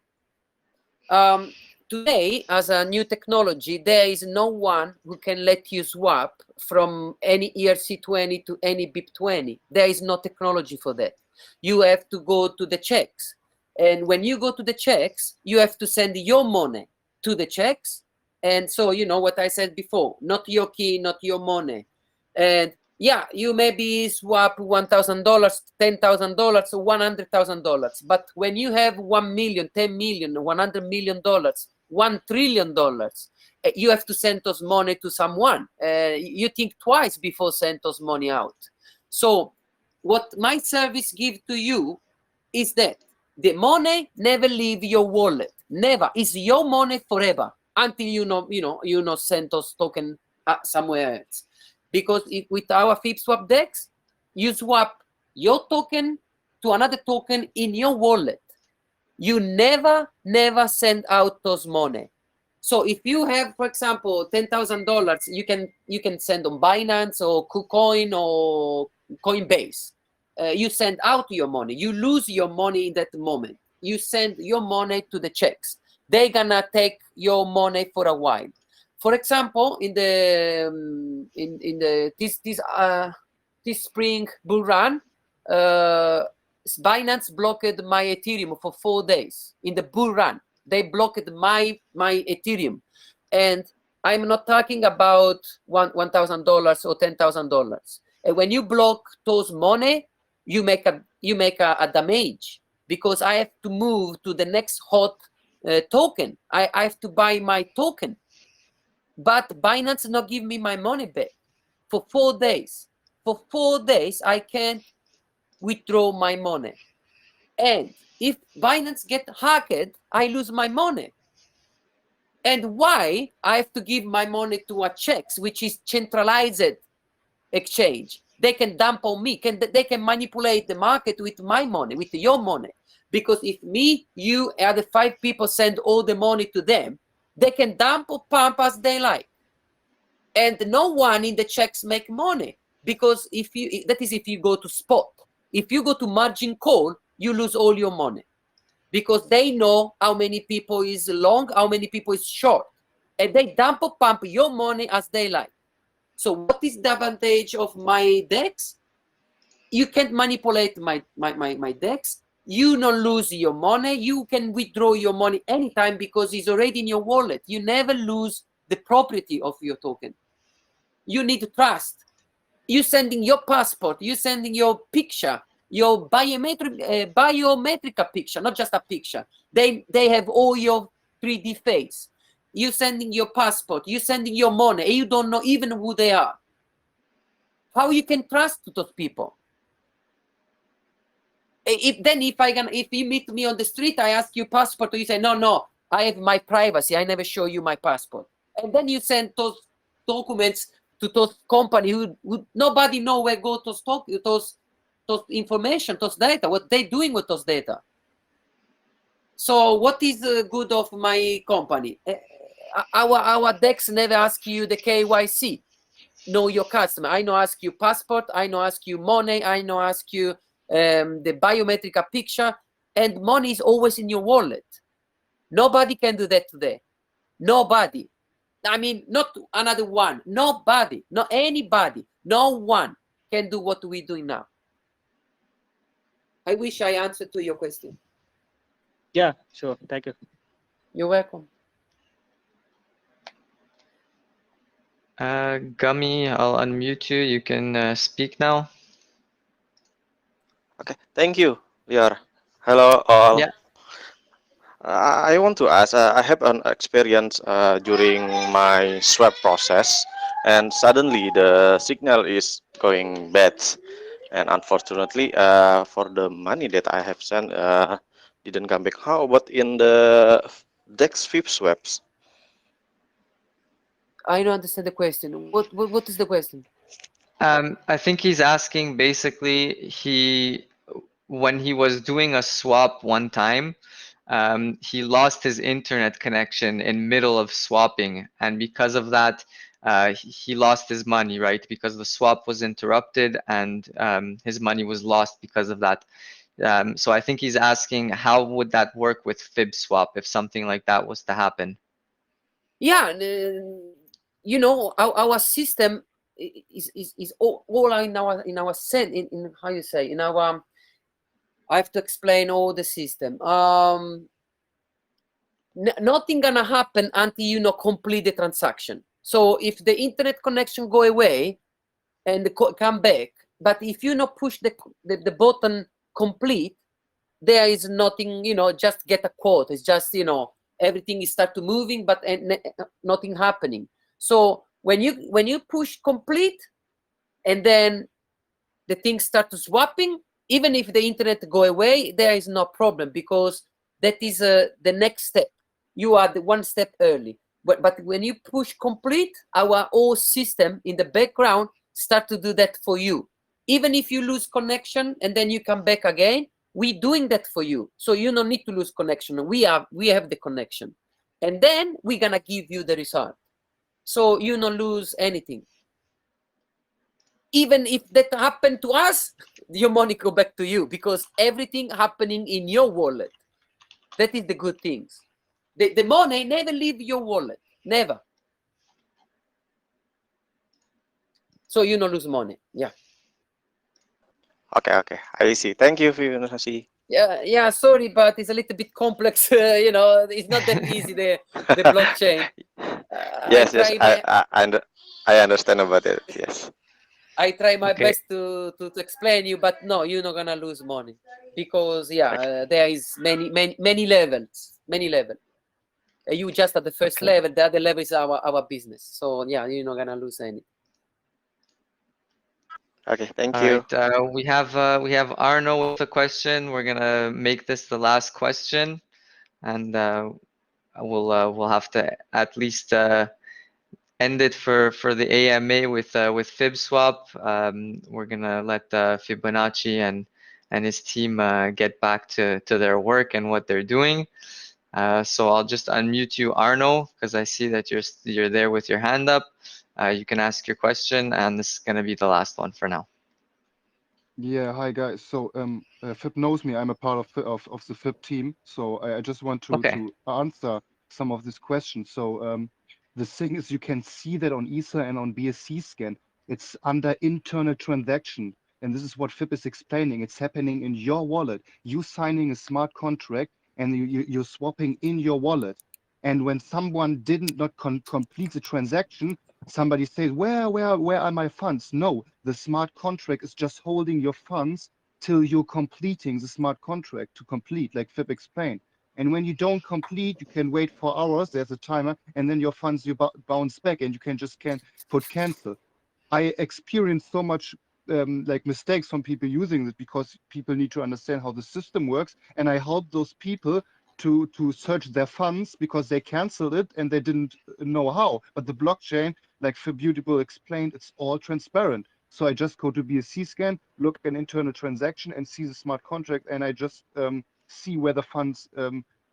Today, as a new technology, there is no one who can let you swap from any ERC20 to any BIP20. There is no technology for that. You have to go to the checks. And when you go to the checks, you have to send your money to the checks. And so, what I said before, not your key, not your money. And yeah, you maybe swap $1,000, $10,000, or $100,000. But when you have 1 million, 10 million, $100 million, $1 trillion, you have to send those money to someone. You think twice before send those money out. So what my service give to you is that the money never leave your wallet. Never. It's your money forever until you send those token somewhere else. Because with our FibSwap DEX, you swap your token to another token in your wallet. You never send out those money. So if you have, for example, $10,000, you can send on Binance or KuCoin or Coinbase. You send out your money. You lose your money in that moment. You send your money to the checks. They're gonna take your money for a while. For example, in the this spring bull run, Binance blocked my Ethereum for 4 days in the bull run. They blocked my Ethereum, and I'm not talking about $1,000 or $10,000. And when you block those money, you make a damage, because I have to move to the next hot token. I have to buy my token, but Binance not give me my money back for 4 days. For 4 days, I can't withdraw my money. And if Binance get hacked, I lose my money. And why? I have to give my money to a checks, which is centralized exchange. They can dump on me. They can manipulate the market with my money, with your money. Because if me, you, and the 5 people send all the money to them, they can dump or pump as they like. And no one in the checks make money. Because if you go to spot. If you go to margin call, you lose all your money, because they know how many people is long, how many people is short, and they dump or pump your money as they like. So what is the advantage of my DEX? You can't manipulate my DEX. You not lose your money. You can withdraw your money anytime because it's already in your wallet. You never lose the property of your token. You need to trust. You sending your passport, you sending your picture, your biometric picture, not just a picture. They have all your 3D face. You sending your passport, you sending your money, and you don't know even who they are. How you can trust those people? If you meet me on the street, I ask you passport, you say no, I have my privacy. I never show you my passport, and then you send those documents to those companies who nobody know where go those information, those data, what they doing with those data. So what is good of my company? Our DEX never ask you the KYC, know your customer. I know ask you passport, I know ask you money, I know ask you the biometric picture, and money is always in your wallet. Nobody can do that today. Nobody. I mean, not another one. Nobody, not anybody, no one can do what we're doing now. I wish I answered to your question. Yeah, sure. Thank you. You're welcome. Gummy, I'll unmute you. You can speak now. Okay, thank you, Lior. Hello all. Yeah. I want to ask, I have an experience during my swap process, and suddenly the signal is going bad, and unfortunately for the money that I have sent didn't come back. How about in the DEX FibSwaps? I don't understand the question. What is the question? I think he's asking basically when he was doing a swap one time, he lost his internet connection in middle of swapping, and because of that, he lost his money, right? Because the swap was interrupted and his money was lost because of that. So I think he's asking how would that work with FibSwap if something like that was to happen? Yeah, you know, our system is all in our sense, in how you say, in our, I have to explain all the system. Nothing gonna happen until you know complete the transaction. So if the internet connection go away and come back, but if you not push the button complete, there is nothing, you know, just get a quote. It's just, you know, everything is start to moving, but nothing happening. So when you push complete, and then the things start to swapping, even if the internet go away, there is no problem, because that is the next step. You are the one step early. But when you push complete, our whole system in the background start to do that for you. Even if you lose connection and then you come back again, we doing that for you. So you don't need to lose connection. We have the connection. and then we're gonna give you the result. So you don't lose anything. Even if that happened to us, your money go back to you because everything happening in your wallet. That is the good things. The money never leave your wallet, never. So you don't lose money. Yeah. Okay, okay. I see. Thank you, Fibonacci. Yeah. Sorry, but it's a little bit complex. It's not that easy. The blockchain. I Yes, yes. try my I understand about it. Yes. Okay. best to explain you, but no, you're not gonna lose money because Okay. there is many levels, many level. You just at the first Okay. level. The other level is our business. So yeah, you're not gonna lose any. Okay. Thank All you. right. We have Arno with a question. We're gonna make this the last question, and we'll have to at least end it for the AMA with FibSwap. We're gonna let Fibonacci and his team get back to their work and what they're doing. So I'll just unmute you, Arno, because I see that you're there with your hand up. You can ask your question, and this is gonna be the last one for now. Yeah, hi guys. So FIB knows me. I'm a part of the FIB team. So I just want Okay. to answer some of these questions. So the thing is, you can see that on Ether and on BSC scan, it's under internal transaction. And this is what FIB is explaining. It's happening in your wallet. You signing a smart contract and you're swapping in your wallet. And when someone didn't not complete the transaction, somebody says, where are my funds? No, the smart contract is just holding your funds till you're completing the smart contract to complete, like FIB explained. And when you don't complete, you can wait 4 hours, there's a timer, and then your funds you bounce back and you can just put cancel. I experienced so much like mistakes from people using it because people need to understand how the system works. And I help those people to search their funds because they canceled it and they didn't know how. But the blockchain, like Beautiful explained, it's all transparent. So I just go to BSC scan, look at an internal transaction and see the smart contract, and I just see where the funds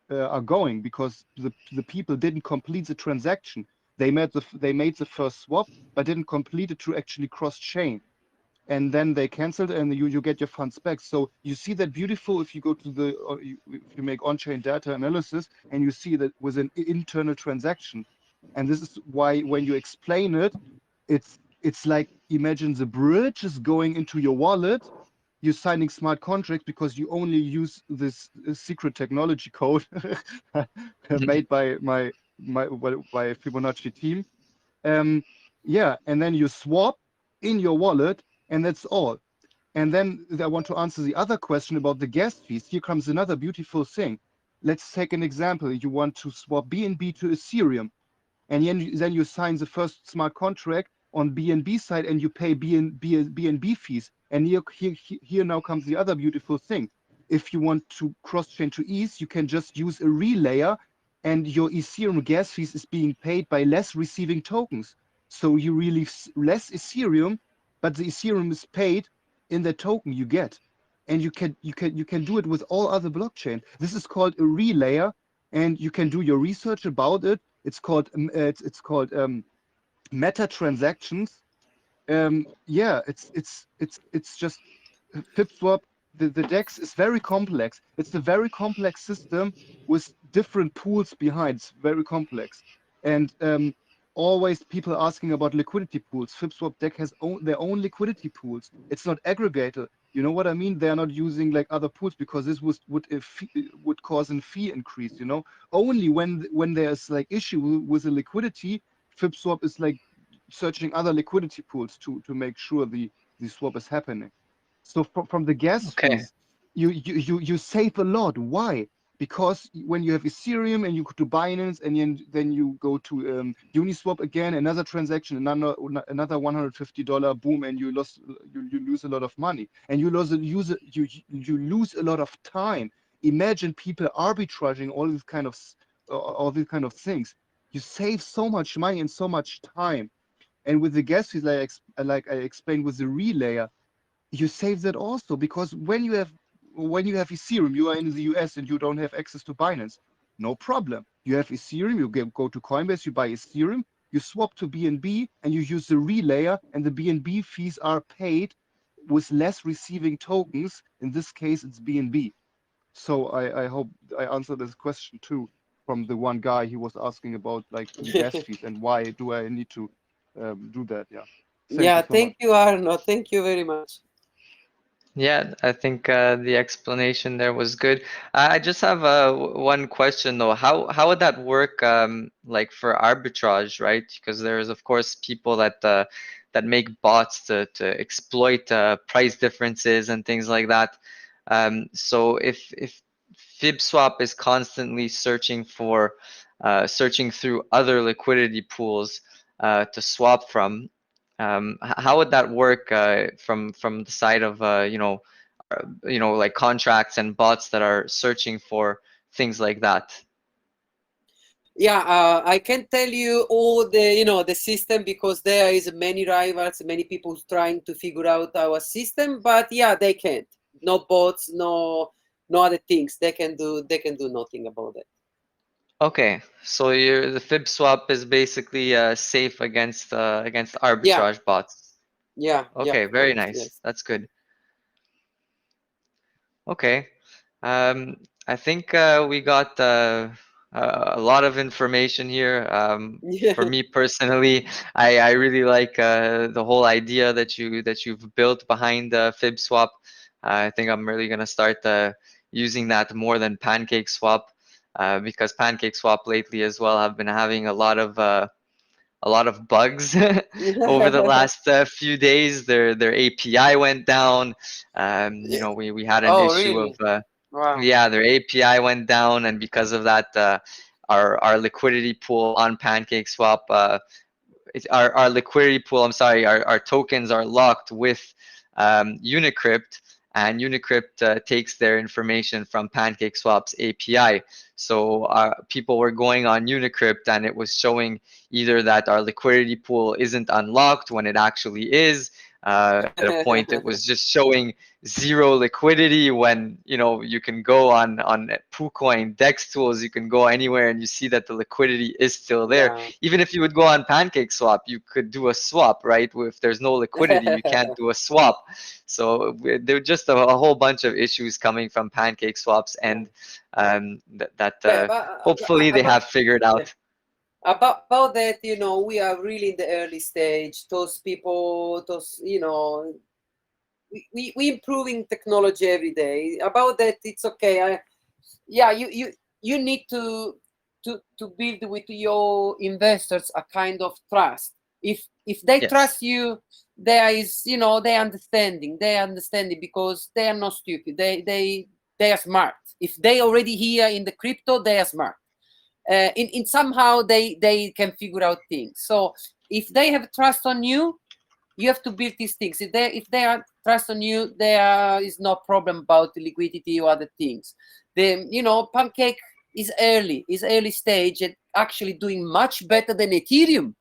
are going because the people didn't complete the transaction. They made the first swap, but didn't complete it to actually cross chain. And then they canceled and you get your funds back. So you see that beautiful if you go to if you make on-chain data analysis and you see that with an internal transaction. And this is why when you explain it, it's like imagine the bridge is going into your wallet. You're signing smart contracts because you only use this secret technology code made by by Fibonacci team. Yeah, and then you swap in your wallet, and that's all. And then I want to answer the other question about the gas fees. Here comes another beautiful thing. Let's take an example. You want to swap BNB to Ethereum, and then you sign the first smart contract on BNB side, and you pay BNB fees. And here now comes the other beautiful thing. If you want to cross-chain to ETH, you can just use a relayer, and your Ethereum gas fees is being paid by less receiving tokens. So you really less Ethereum, but the Ethereum is paid in the token you get. And you can do it with all other blockchain. This is called a relayer, and you can do your research about it. It's called meta transactions. Yeah, it's just FibSwap. The DEX is very complex. It's a very complex system with different pools behind. It's very complex, and always people asking about liquidity pools. FibSwap DEX has their own liquidity pools. It's not aggregator. You know what I mean? They are not using like other pools because this would cause a fee increase. You know, only when there's like issue with the liquidity, FibSwap is like searching other liquidity pools to make sure the swap is happening. So from the gas Okay. fees, you save a lot. Why? Because when you have Ethereum and you go to Binance and then you go to Uniswap again, another transaction, another $150, boom, and you lose a lot of money, and you lose a lot of time. Imagine people arbitraging all these kind of things. You save so much money and so much time. And with the gas fees, like I explained with the relayer, you save that also because when you have Ethereum, you are in the US and you don't have access to Binance. no problem. You have Ethereum, you go to Coinbase, you buy Ethereum, you swap to BNB, and you use the relayer, and the BNB fees are paid with less receiving tokens. In this case, it's BNB. So I hope I answered this question too from the one guy. He was asking about like the gas fees and why do I need to do that? Yeah. Yeah, You so thank much. you, Arno. Thank you very much. Yeah, I think the explanation there was good. I just have one question though. How would that work like for arbitrage, right? Because there's of course people that that make bots to exploit price differences and things like that. So if FibSwap is constantly searching for searching through other liquidity pools to swap from, how would that work from the side of like contracts and bots that are searching for things like that? Yeah, I can tell you all the the system because there is many rivals, many people trying to figure out our system. But yeah, they can't. No bots, no other things. They can do nothing about it. Okay, so the FibSwap is basically safe against Yeah, arbitrage bots. yeah, Okay, very correct. nice. Yes. That's good. Okay. I think we got a lot of information here. For Yeah. me personally, I really like the whole idea that you've built behind FibSwap. I think I'm really gonna start using that more than PancakeSwap because PancakeSwap lately as well have been having a lot of bugs over the last few days. Their API went down. We had an Oh, issue of really? Wow. yeah, their API went down, and because of that, our liquidity pool on PancakeSwap, our liquidity pool, I'm sorry, our tokens are locked with Unicrypt, and Unicrypt takes their information from PancakeSwap's API. So people were going on Unicrypt, and it was showing either that our liquidity pool isn't unlocked when it actually is. At a point, it was just showing zero liquidity when you can go on KuCoin, Dex tools, you can go anywhere and you see that the liquidity is still there. Yeah. Even if you would go on PancakeSwap, you could do a swap, right? If there's no liquidity, you can't do a swap. So there were just a whole bunch of issues coming from PancakeSwaps, and that hopefully they have figured Yeah. out. About that, we are really in the early stage. Those people, we improving technology every day. About that, it's okay. Yeah, you need to build with your investors a kind of trust. If they Yes. trust you, there is they understanding because they are not stupid. They are smart. If they already here in the crypto, they are smart. In somehow they can figure out things. So if they have trust on you, you have to build these things. If they are trust on you, there is no problem about the liquidity or other things. Pancake is early stage and actually doing much better than Ethereum,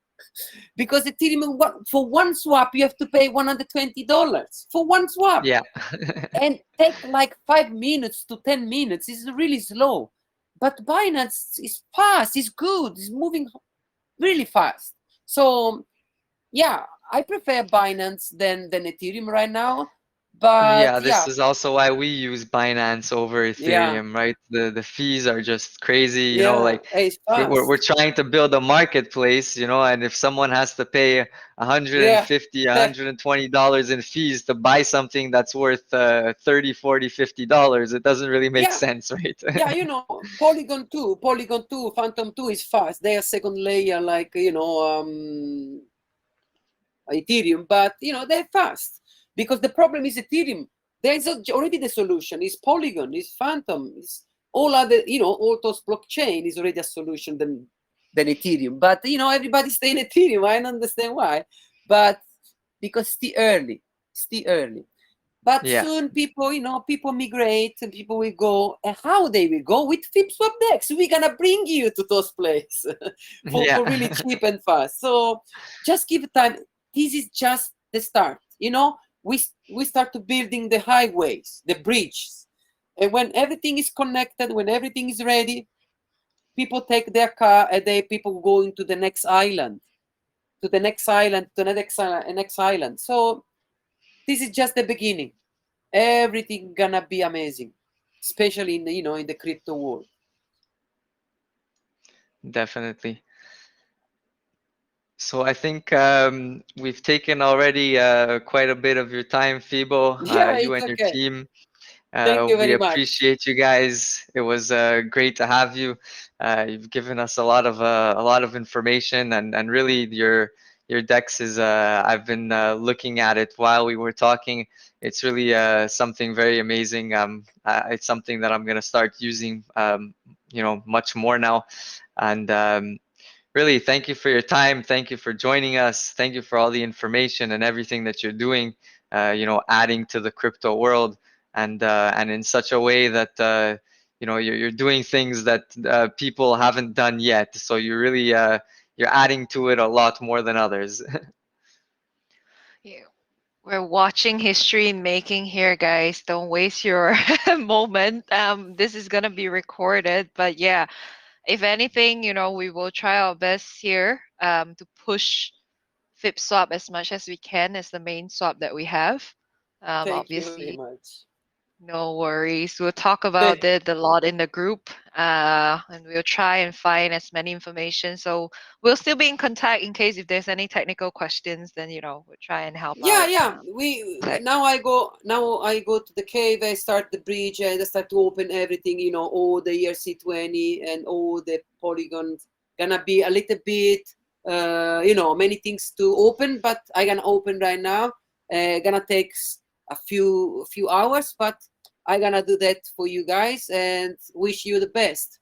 because Ethereum for one swap you have to pay $120 for one swap. Yeah. And take like 5 minutes to 10 minutes. It's really slow. But Binance is fast, it's good, it's moving really fast. So yeah, I prefer Binance than Ethereum right now. But Yeah, this is also why we use Binance over yeah, Ethereum, right? The fees are just crazy, yeah, like it's we're fast. trying to build a marketplace, and if someone has to pay Yeah. $150, $120 in fees to buy something that's worth 30, 40, $50, it doesn't really make Yeah. sense, right? Yeah, Polygon 2, Phantom 2 is fast. They are second layer like Ethereum, but they're fast, because the problem is Ethereum. There is already the solution. It's Polygon, it's Phantom, it's all other, all those blockchain is already a solution than Ethereum. But everybody's staying Ethereum. I don't understand why, but because it's still early. But Yeah. soon people migrate and people will go. And how they will go? With FibSwap DEX. We're gonna bring you to those places for really cheap and fast. So just give it time. This is just the start. We start to building the highways, the bridges. And when everything is connected, when everything is ready, people take their car and people going to the next island, to the next island, to the next island. So this is just the beginning. Everything gonna be amazing, especially in the, in the crypto world. Definitely. So I think we've taken already quite a bit of your time, Fibo, Yeah, you it's and your okay. team. Thank you We very much. appreciate you guys. It was great to have you. You've given us a lot of information, and really your Dex is. I've been looking at it while we were talking. It's really something very amazing. It's something that I'm gonna start using, much more now, and. Really, thank you for your time. Thank you for joining us. Thank you for all the information and everything that you're doing. Adding to the crypto world, and in such a way that you're doing things that people haven't done yet. So you're adding to it a lot more than others. Yeah. We're watching history making here, guys. Don't waste your moment. This is gonna be recorded, but yeah, if anything, we will try our best here to push FibSwap as much as we can as the main swap that we have. Thank you very Obviously, much. no worries. We'll talk about it a lot in the group, and we'll try and find as many information. So we'll still be in contact in case if there's any technical questions. Then we'll try and help Yeah, out. yeah. Now I go to the cave. I start the bridge and I start to open everything. All the ERC20 and all the polygons. Gonna be a little bit, many things to open, but I gonna open right now. Gonna take a few hours, but I gonna do that for you guys and wish you the best.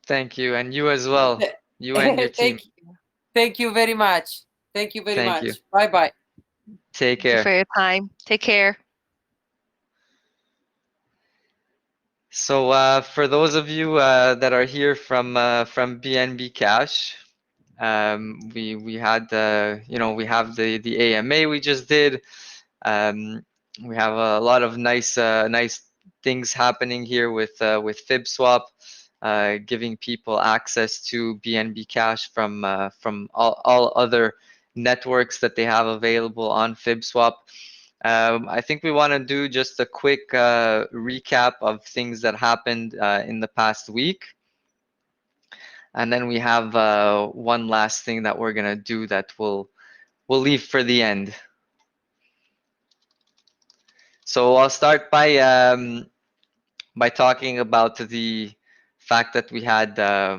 Thank you, and you as well. You and your team. Thank you very much. Thank you very Thank much. you. Bye bye. Take Thank you for care. your time. Take care. So for those of you that are here from BNB Cash, we had we have the AMA we just did. We have a lot of nice things happening here with FibSwap, giving people access to BNB Cash from all other networks that they have available on FibSwap. I think we want to do just a quick recap of things that happened in the past week. And then we have one last thing that we're gonna do that we'll leave for the end. So I'll start by talking about the fact that we had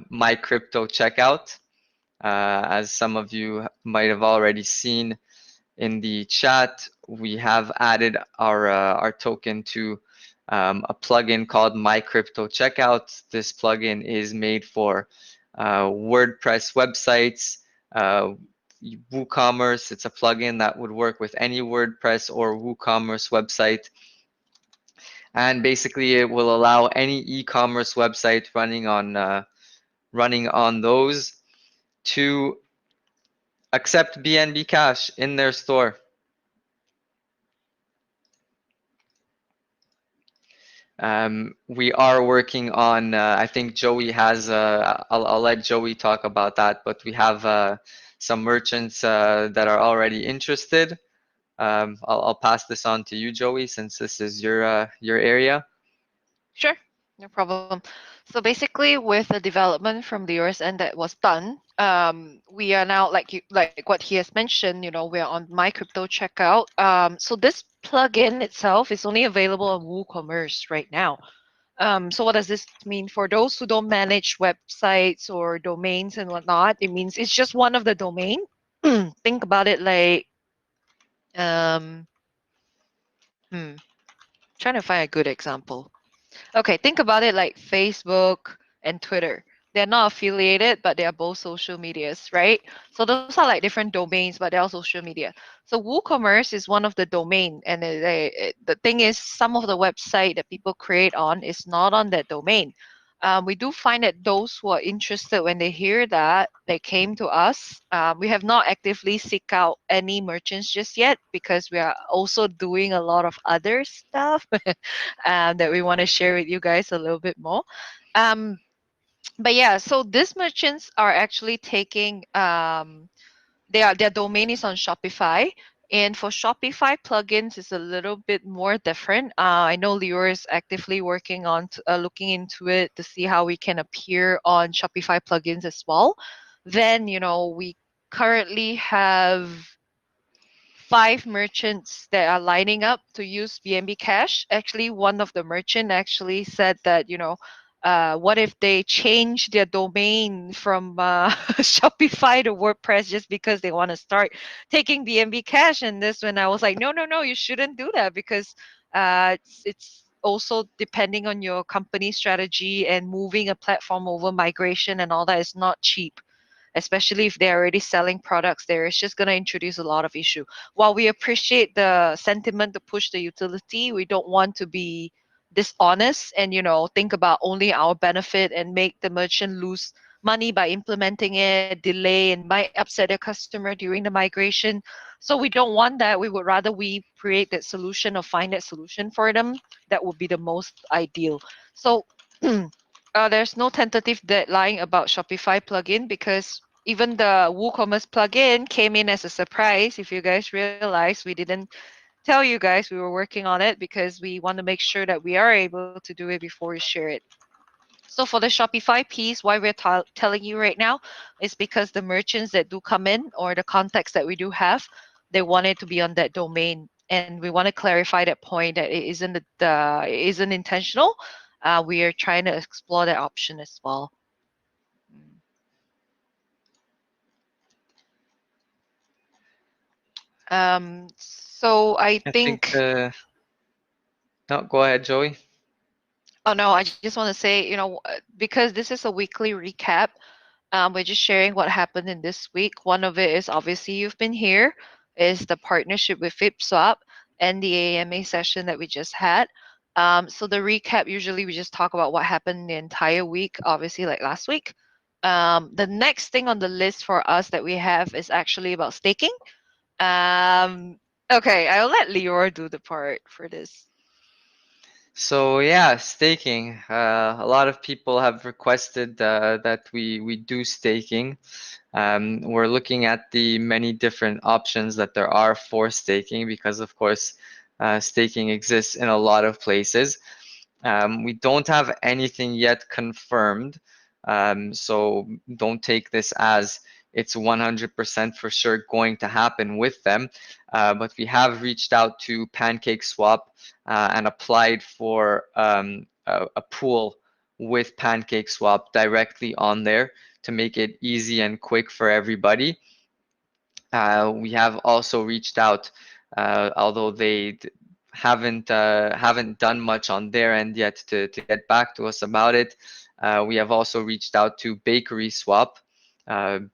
my crypto checkout. As some of you might have already seen in the chat, we have added our token to a plugin called My Crypto Checkout. This plugin is made for WordPress websites, WooCommerce. It's a plugin that would work with any WordPress or WooCommerce website. And basically, it will allow any e-commerce website running on those to accept BNB Cash in their store. We are working on, I think Joey has, I'll let Joey talk about that, but we have some merchants that are already interested. I'll pass this on to you, Joey, since this is your area. Sure, no problem. So basically, with the development from the US end that was done, we are now like what he has mentioned. We are on My Crypto Checkout. So this plugin itself is only available on WooCommerce right now. So what does this mean for those who don't manage websites or domains and whatnot? It means it's just one of the domain. Think about it like, um, trying to find a good example. Okay, think about it like Facebook and Twitter. They're not affiliated, but they are both social medias, right? So those are like different domains, but they're all social media. So WooCommerce is one of the domain, and the thing is, some of the website that people create on is not on that domain. We do find that those who are interested, when they hear that, they came to us. We have not actively seek out any merchants just yet because we are also doing a lot of other stuff that we want to share with you guys a little bit more. Um, But yeah, so these merchants are actually taking their domain is on Shopify. And for Shopify plugins, it's a little bit more different. I know Lior is actively working on looking into it to see how we can appear on Shopify plugins as well. Then, we currently have 5 merchants that are lining up to use BNB Cash. Actually, one of the merchant actually said that, what if they change their domain from Shopify to WordPress just because they want to start taking BNB Cash? And this, when I was like, no, no, no, you shouldn't do that, because it's also depending on your company strategy, and moving a platform over migration and all that is not cheap, especially if they're already selling products there. It's just going to introduce a lot of issue. While we appreciate the sentiment to push the utility, we don't want to be dishonest and, think about only our benefit and make the merchant lose money by implementing it, delay, and might upset their customer during the migration. So we don't want that. We would rather we create that solution or find that solution for them. That would be the most ideal. So there's no tentative deadline about Shopify plugin, because even the WooCommerce plugin came in as a surprise. If you guys realize, we didn't tell you guys we were working on it, because we want to make sure that we are able to do it before we share it. So for the Shopify piece, why we're telling you right now is because the merchants that do come in, or the contacts that we do have, they want it to be on that domain, and we want to clarify that point, that it isn't intentional. We are trying to explore that option as well. So I I think think. no, go ahead, Joey. Oh no, I just want to say, because this is a weekly recap, we're just sharing what happened in this week. One of it is, obviously you've been here, is the partnership with FibSwap and the AMA session that we just had. So the recap, usually we just talk about what happened the entire week, obviously like last week. The next thing on the list for us that we have is actually about staking. Okay, I'll let Lior do the part for this. So yeah, staking. A lot of people have requested that we do staking. We're looking at the many different options that there are for staking, because of course staking exists in a lot of places. We don't have anything yet confirmed, so don't take this as it's 100% for sure going to happen with them. But we have reached out to PancakeSwap and applied for a pool with PancakeSwap directly on there to make it easy and quick for everybody. We have also reached out, although they haven't done much on their end yet to get back to us about it. We have also reached out to Bakery Swap,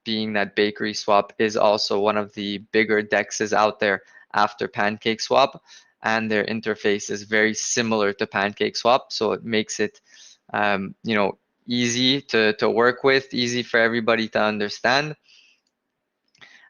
being that Bakery Swap is also one of the bigger dexes out there after PancakeSwap, and their interface is very similar to PancakeSwap, so it makes it easy to work with, easy for everybody to understand.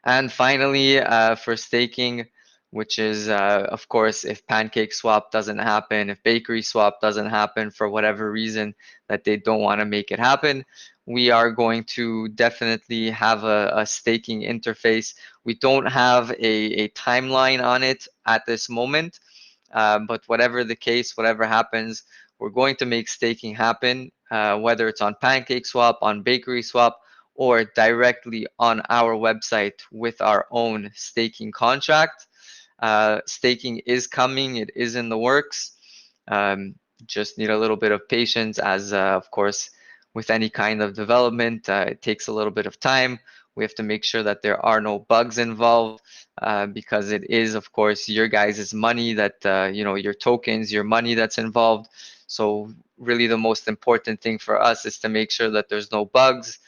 And finally, for staking, which is, of course, if PancakeSwap doesn't happen, if Bakery Swap doesn't happen for whatever reason that they don't want to make it happen, we are going to definitely have a staking interface. We don't have a timeline on it at this moment, but whatever the case, whatever happens, we're going to make staking happen, whether it's on PancakeSwap, on Bakery Swap, or directly on our website with our own staking contract. Staking is coming, it is in the works. Just need a little bit of patience, as of course, with any kind of development, it takes a little bit of time. We have to make sure that there are no bugs involved, because it is, of course, your guys' money that, your tokens, your money that's involved. So really the most important thing for us is to make sure that there's no bugs.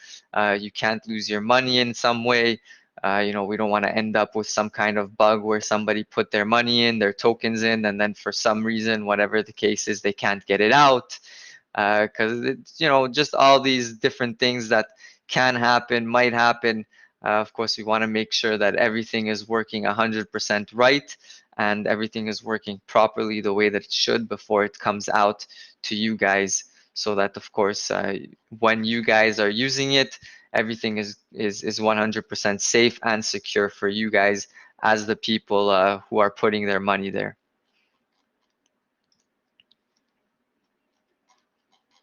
You can't lose your money in some way. We don't want to end up with some kind of bug where somebody put their money in, their tokens in, and then for some reason, whatever the case is, they can't get it out. Because it's, just all these different things that can happen, might happen. Of course, we want to make sure that everything is working 100% right, and everything is working properly the way that it should before it comes out to you guys so that of course when you guys are using it, everything is 100% safe and secure for you guys as the people who are putting their money there.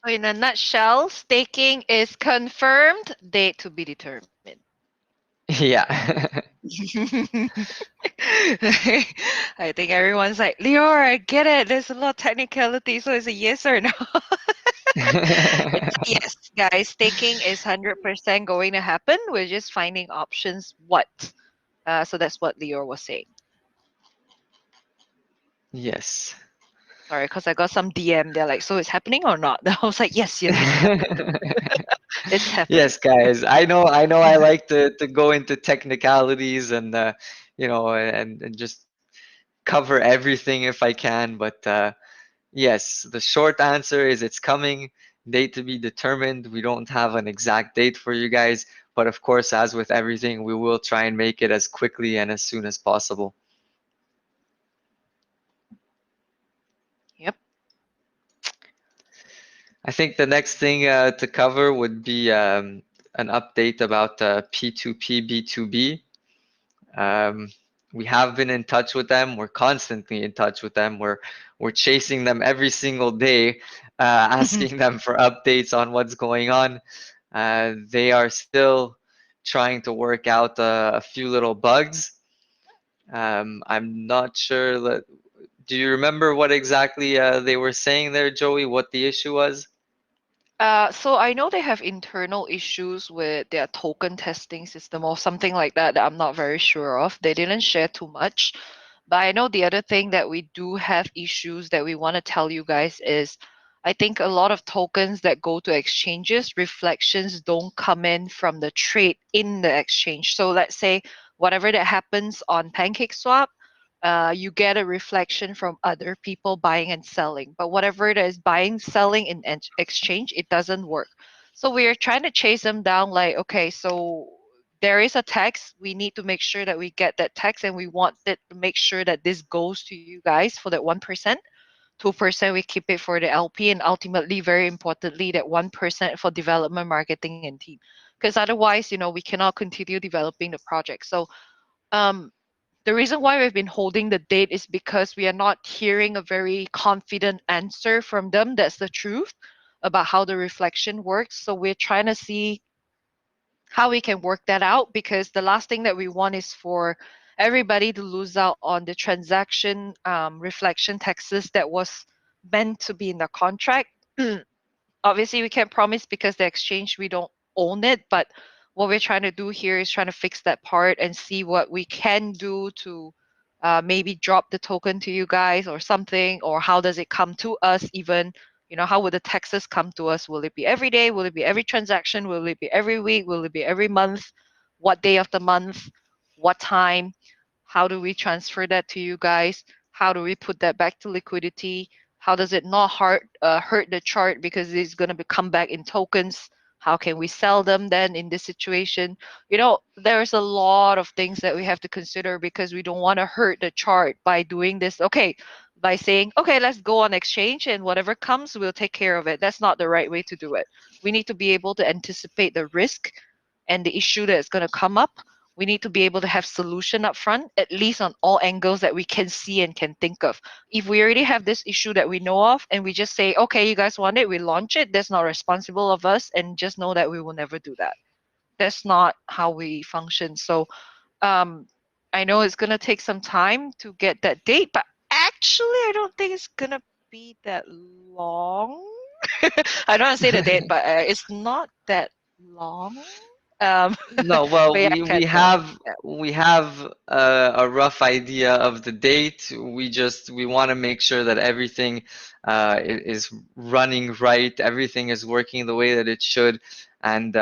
In a nutshell, staking is confirmed, date to be determined. Yeah. I think everyone's like, Lior, I get it. There's a lot of technicality, so it's a yes or no. It's a yes, guys. Staking is 100% going to happen. We're just finding options. What? So that's what Lior was saying. Yes. Sorry, because I got some DM. They're like, so it's happening or not? I was like, yes, yes, it's happening. It's happening. Yes, guys. I know I like to go into technicalities and you know, and just cover everything if I can, but yes, the short answer is it's coming, date to be determined. We don't have an exact date for you guys, but of course, as with everything, we will try and make it as quickly and as soon as possible. Yep. I think the next thing to cover would be an update about P2p B2b. We have been in touch with them. We're constantly in touch with them. We're chasing them every single day, asking them for updates on what's going on. They are still trying to work out a few little bugs. I'm not sure. Do you remember what exactly they were saying there, Joey? What the issue was? So I know they have internal issues with their token testing system or something like that that I'm not very sure of. They didn't share too much. But I know the other thing that we do have issues that we want to tell you guys is I think a lot of tokens that go to exchanges, reflections don't come in from the trade in the exchange. So let's say whatever that happens on PancakeSwap, you get a reflection from other people buying and selling. But whatever it is buying, selling in exchange, it doesn't work. So we are trying to chase them down like, okay, so there is a tax. We need to make sure that we get that tax and we want it to make sure that this goes to you guys for that 1%. 2% we keep it for the LP, and ultimately, very importantly, that 1% for development, marketing, and team. Because otherwise, we cannot continue developing the project. So the reason why we've been holding the date is because we are not hearing a very confident answer from them. That's the truth about how the reflection works. So we're trying to see how we can work that out, because the last thing that we want is for everybody to lose out on the transaction reflection taxes that was meant to be in the contract. Obviously, we can't promise because the exchange, we don't own it, but what we're trying to do here is trying to fix that part and see what we can do to maybe drop the token to you guys or something, or how does it come to us even. How would the taxes come to us? Will it be every day? Will it be every transaction? Will it be every week? Will it be every month? What day of the month? What time? How do we transfer that to you guys? How do we put that back to liquidity? How does it not hurt the chart because it's going to come back in tokens? How can we sell them then in this situation? There's a lot of things that we have to consider because we don't want to hurt the chart by doing this. Okay, by saying, okay, let's go on exchange and whatever comes, we'll take care of it. That's not the right way to do it. We need to be able to anticipate the risk and the issue that is going to come up. We need to be able to have solution up front, at least on all angles that we can see and can think of. If we already have this issue that we know of and we just say, okay, you guys want it, we launch it, that's not responsible of us, and just know that we will never do that. That's not how we function. So I know it's going to take some time to get that date, but actually I don't think it's going to be that long. I don't want to say the date, but it's not that long. No, well, but yeah, we I we can tell. have we have a rough idea of the date. We want to make sure that everything is running right, everything is working the way that it should, and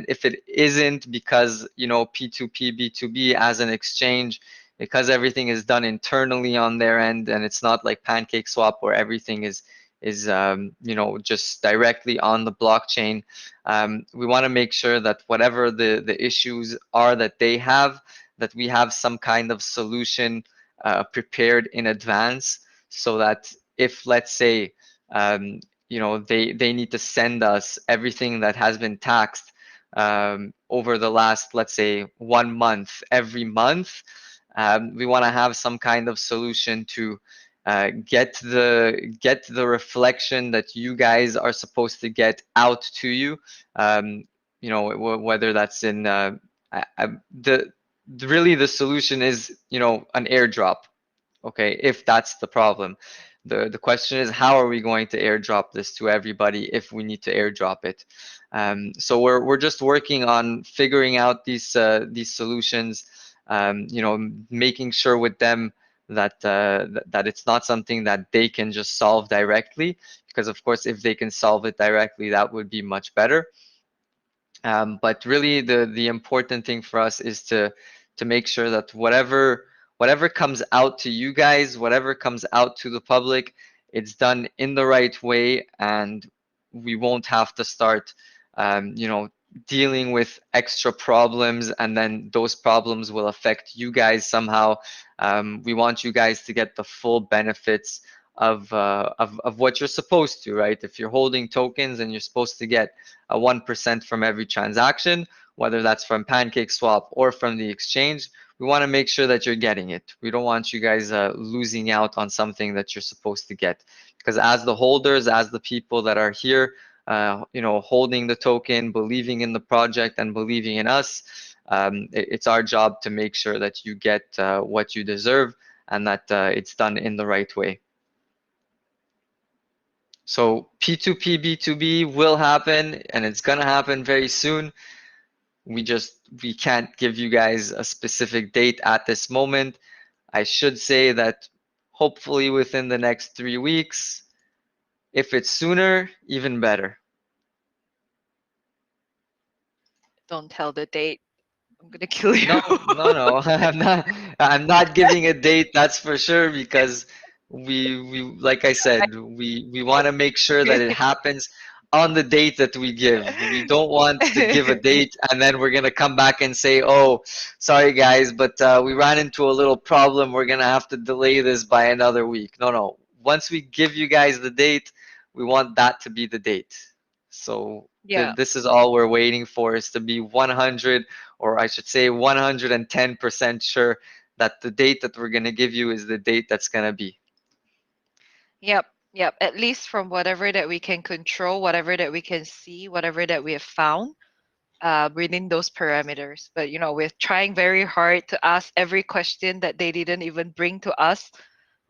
if it isn't, because P2p B2b as an exchange, because everything is done internally on their end, and it's not like PancakeSwap where everything is just directly on the blockchain. We want to make sure that whatever the issues are that they have, that we have some kind of solution prepared in advance, so that if, let's say, you know, they need to send us everything that has been taxed over the last, let's say, 1 month every month. We want to have some kind of solution to get the reflection that you guys are supposed to get out to you. You know, whether that's in the really the solution is, you know, an airdrop. Okay, if that's the problem. The question is, how are we going to airdrop this to everybody if we need to airdrop it? So we're just working on figuring out these solutions, you know, making sure with them that that it's not something that they can just solve directly, because of course if they can solve it directly, that would be much better. But really the important thing for us is to make sure that whatever comes out to you guys, whatever comes out to the public, it's done in the right way, and we won't have to start you know, dealing with extra problems, and then those problems will affect you guys somehow. We want you guys to get the full benefits of what you're supposed to, right? If you're holding tokens and you're supposed to get a 1% from every transaction, whether that's from PancakeSwap or from the exchange, we want to make sure that you're getting it. We don't want you guys losing out on something that you're supposed to get, because as the holders, as the people that are here, you know, holding the token, believing in the project and believing in us, it's our job to make sure that you get what you deserve, and that it's done in the right way. So P2p B2b will happen, and it's gonna happen very soon. We can't give you guys a specific date at this moment. I should say that hopefully within the next 3 weeks. If it's sooner, even better. Don't tell the date. I'm gonna kill you. No. I'm not giving a date, that's for sure, because we like I said, we want to make sure that it happens on the date that we give. We don't want to give a date and then we're gonna come back and say, oh, sorry guys, but we ran into a little problem. We're gonna have to delay this by another week. No. Once we give you guys the date, we want that to be the date. So Yeah. this is all we're waiting for, is to be 100, or I should say 110% sure that the date that we're going to give you is the date that's going to be. Yep. At least from whatever that we can control, whatever that we can see, whatever that we have found, within those parameters. But you know, we're trying very hard to ask every question that they didn't even bring to us.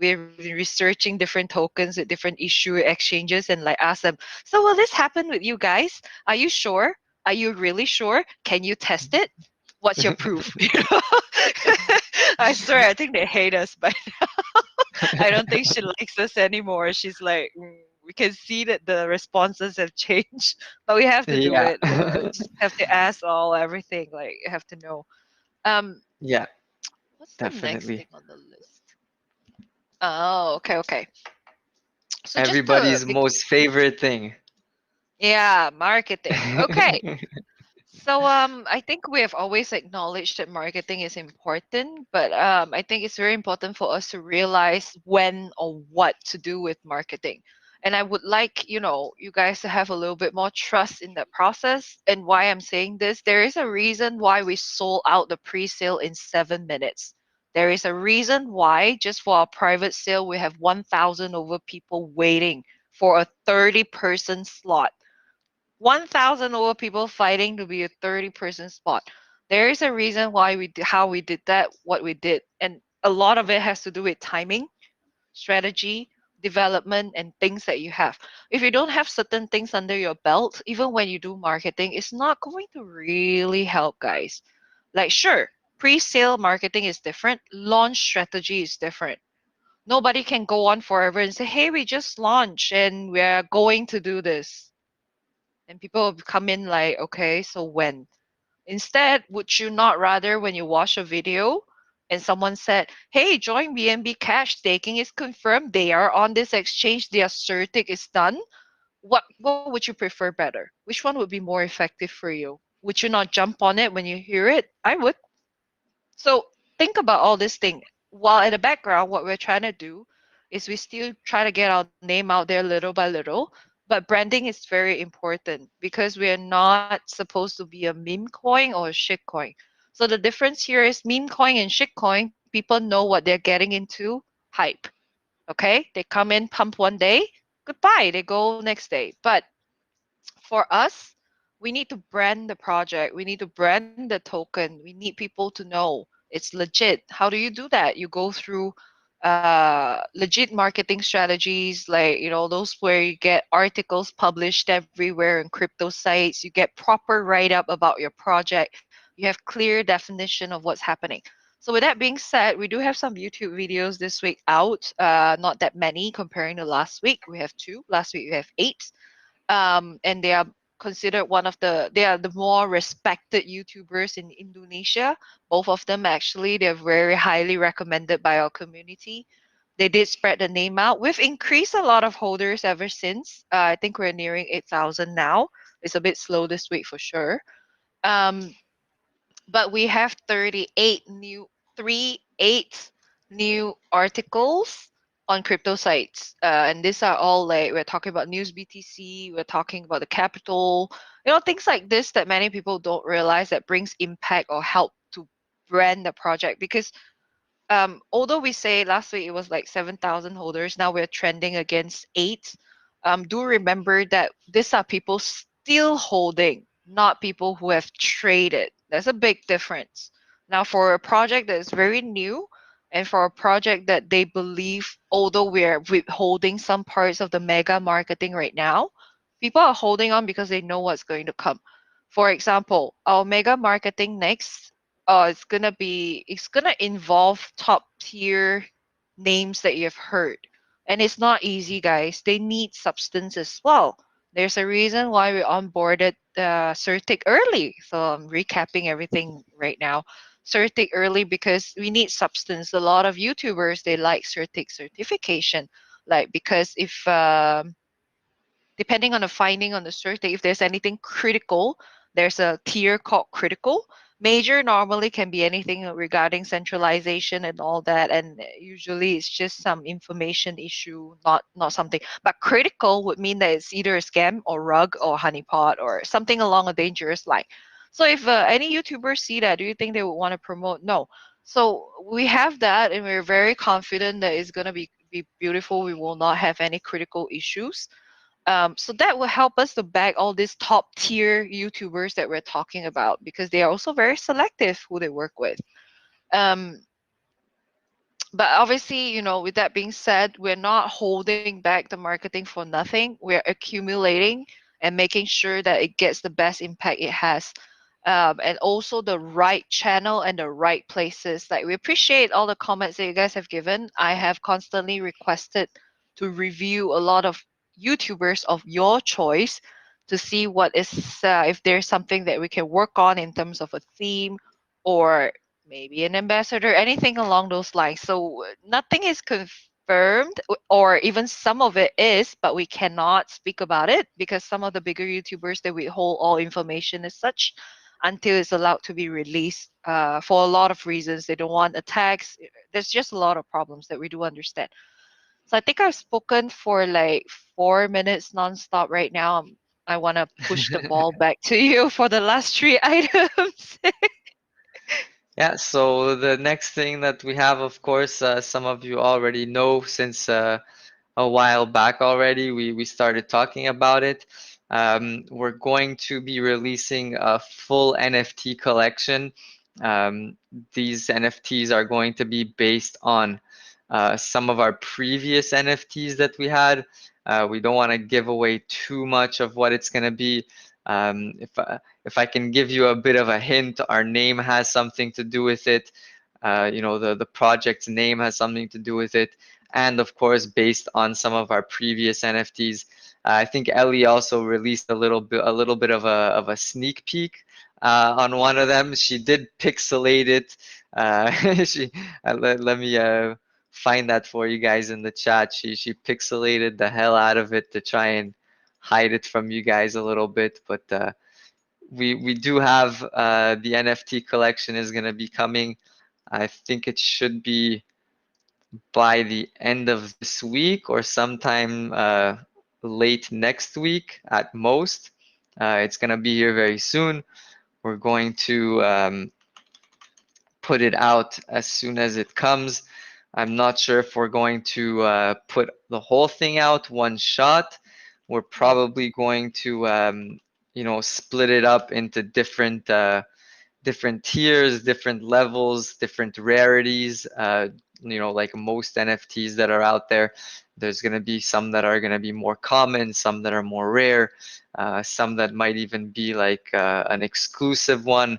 We're researching different tokens with different issue exchanges and like ask them, so will this happen with you guys? Are you sure? Are you really sure? Can you test it? What's your proof? I swear, I think they hate us by now. I don't think she likes us anymore. She's like, we can see that the responses have changed, but we have to do Yeah. it. Just have to ask everything. Like, you have to know. Um, Yeah, what's the next definitely. thing on the list? Oh, okay. So just to Everybody's most favorite thing. yeah, marketing. Okay. So I think we have always acknowledged that marketing is important, but I think it's very important for us to realize when or what to do with marketing. And I would like, you guys to have a little bit more trust in that process. And why I'm saying this, there is a reason why we sold out the pre-sale in 7 minutes. There is a reason why just for our private sale we have 1,000 over people waiting for a 30-person slot. 1,000 over people fighting to be a 30-person spot. There is a reason why how we did that, what we did. And a lot of it has to do with timing, strategy, development, and things that you have. If you don't have certain things under your belt, even when you do marketing, it's not going to really help, guys. Like, sure, pre-sale marketing is different, launch strategy is different. Nobody can go on forever and say, hey, we just launched and we're going to do this, and people will come in like, okay, so when? Instead, would you not rather when you watch a video and someone said, hey, join BNB Cash, staking is confirmed, they are on this exchange, their certic is done. What would you prefer better? Which one would be more effective for you? Would you not jump on it when you hear it? I would. So think about all this thing. While in the background, what we're trying to do is we still try to get our name out there little by little. But branding is very important because we are not supposed to be a meme coin or a shit coin. So the difference here is meme coin and shit coin, people know what they're getting into, hype. Okay? They come in, pump one day, goodbye, they go next day. But for us, we need to brand the project. We need to brand the token. We need people to know it's legit. How do you do that? You go through legit marketing strategies, like those where you get articles published everywhere in crypto sites. You get proper write up about your project. You have clear definition of what's happening. So with that being said, we do have some YouTube videos this week out. Not that many comparing to last week. We have 2. Last week we have 8, and they are considered they are the more respected YouTubers in Indonesia. Both of them actually, they're very highly recommended by our community. They did spread the name out. We've increased a lot of holders ever since. I think we're nearing 8,000 now. It's a bit slow this week for sure. Um, but we have 38 new articles on crypto sites, and these are all like we're talking about news BTC, we're talking about the capital, things like this that many people don't realize that brings impact or help to brand the project. Because although we say last week it was like 7,000 holders, now we're trending against 8. Do remember that these are people still holding, not people who have traded. That's a big difference. Now, for a project that is very new, and for a project that they believe, although we're withholding some parts of the mega marketing right now, people are holding on because they know what's going to come. For example, our mega marketing next, it's gonna involve top tier names that you've heard. And it's not easy, guys. They need substance as well. There's a reason why we onboarded Certic early. So I'm recapping everything right now. Certic early because we need substance. A lot of YouTubers, they like Certic certification. Like, because if depending on the finding on the search, if there's anything critical, there's a tier called critical. Major normally can be anything regarding centralization and all that, and usually it's just some information issue, not something. But critical would mean that it's either a scam or rug or honeypot or something along a dangerous line. So if any YouTubers see that, do you think they would want to promote? No. So we have that, and we're very confident that it's gonna be beautiful. We will not have any critical issues. So that will help us to bag all these top tier YouTubers that we're talking about, because they are also very selective who they work with. Um, but obviously, with that being said, we're not holding back the marketing for nothing. We're accumulating and making sure that it gets the best impact it has. And also the right channel and the right places. Like, we appreciate all the comments that you guys have given. I have constantly requested to review a lot of YouTubers of your choice to see what is if there's something that we can work on in terms of a theme, or maybe an ambassador, anything along those lines. So nothing is confirmed, or even some of it is, but we cannot speak about it because some of the bigger YouTubers, they withhold all information as such until it's allowed to be released, for a lot of reasons. They don't want attacks. There's just a lot of problems that we do understand. So I think I've spoken for like 4 minutes nonstop right now. I want to push the ball back to you for the last 3 items. Yeah, so the next thing that we have, of course, some of you already know since a while back already, we started talking about it. We're going to be releasing a full NFT collection. These NFTs are going to be based on some of our previous NFTs that we had. We don't want to give away too much of what it's going to be. If I can give you a bit of a hint, our name has something to do with it. The project's name has something to do with it, and of course, based on some of our previous NFTs. I think Ellie also released a little bit of a sneak peek on one of them. She did pixelate it. Let me find that for you guys in the chat. She pixelated the hell out of it to try and hide it from you guys a little bit, but we do have the NFT collection is going to be coming. I think it should be by the end of this week or sometime late next week at most. It's going to be here very soon. We're going to put it out as soon as it comes. I'm not sure if we're going to put the whole thing out one shot. We're probably going to, you know, split it up into different tiers, different levels, different rarities. You know, like most NFTs that are out there, there's going to be some that are going to be more common, some that are more rare, some that might even be like an exclusive one.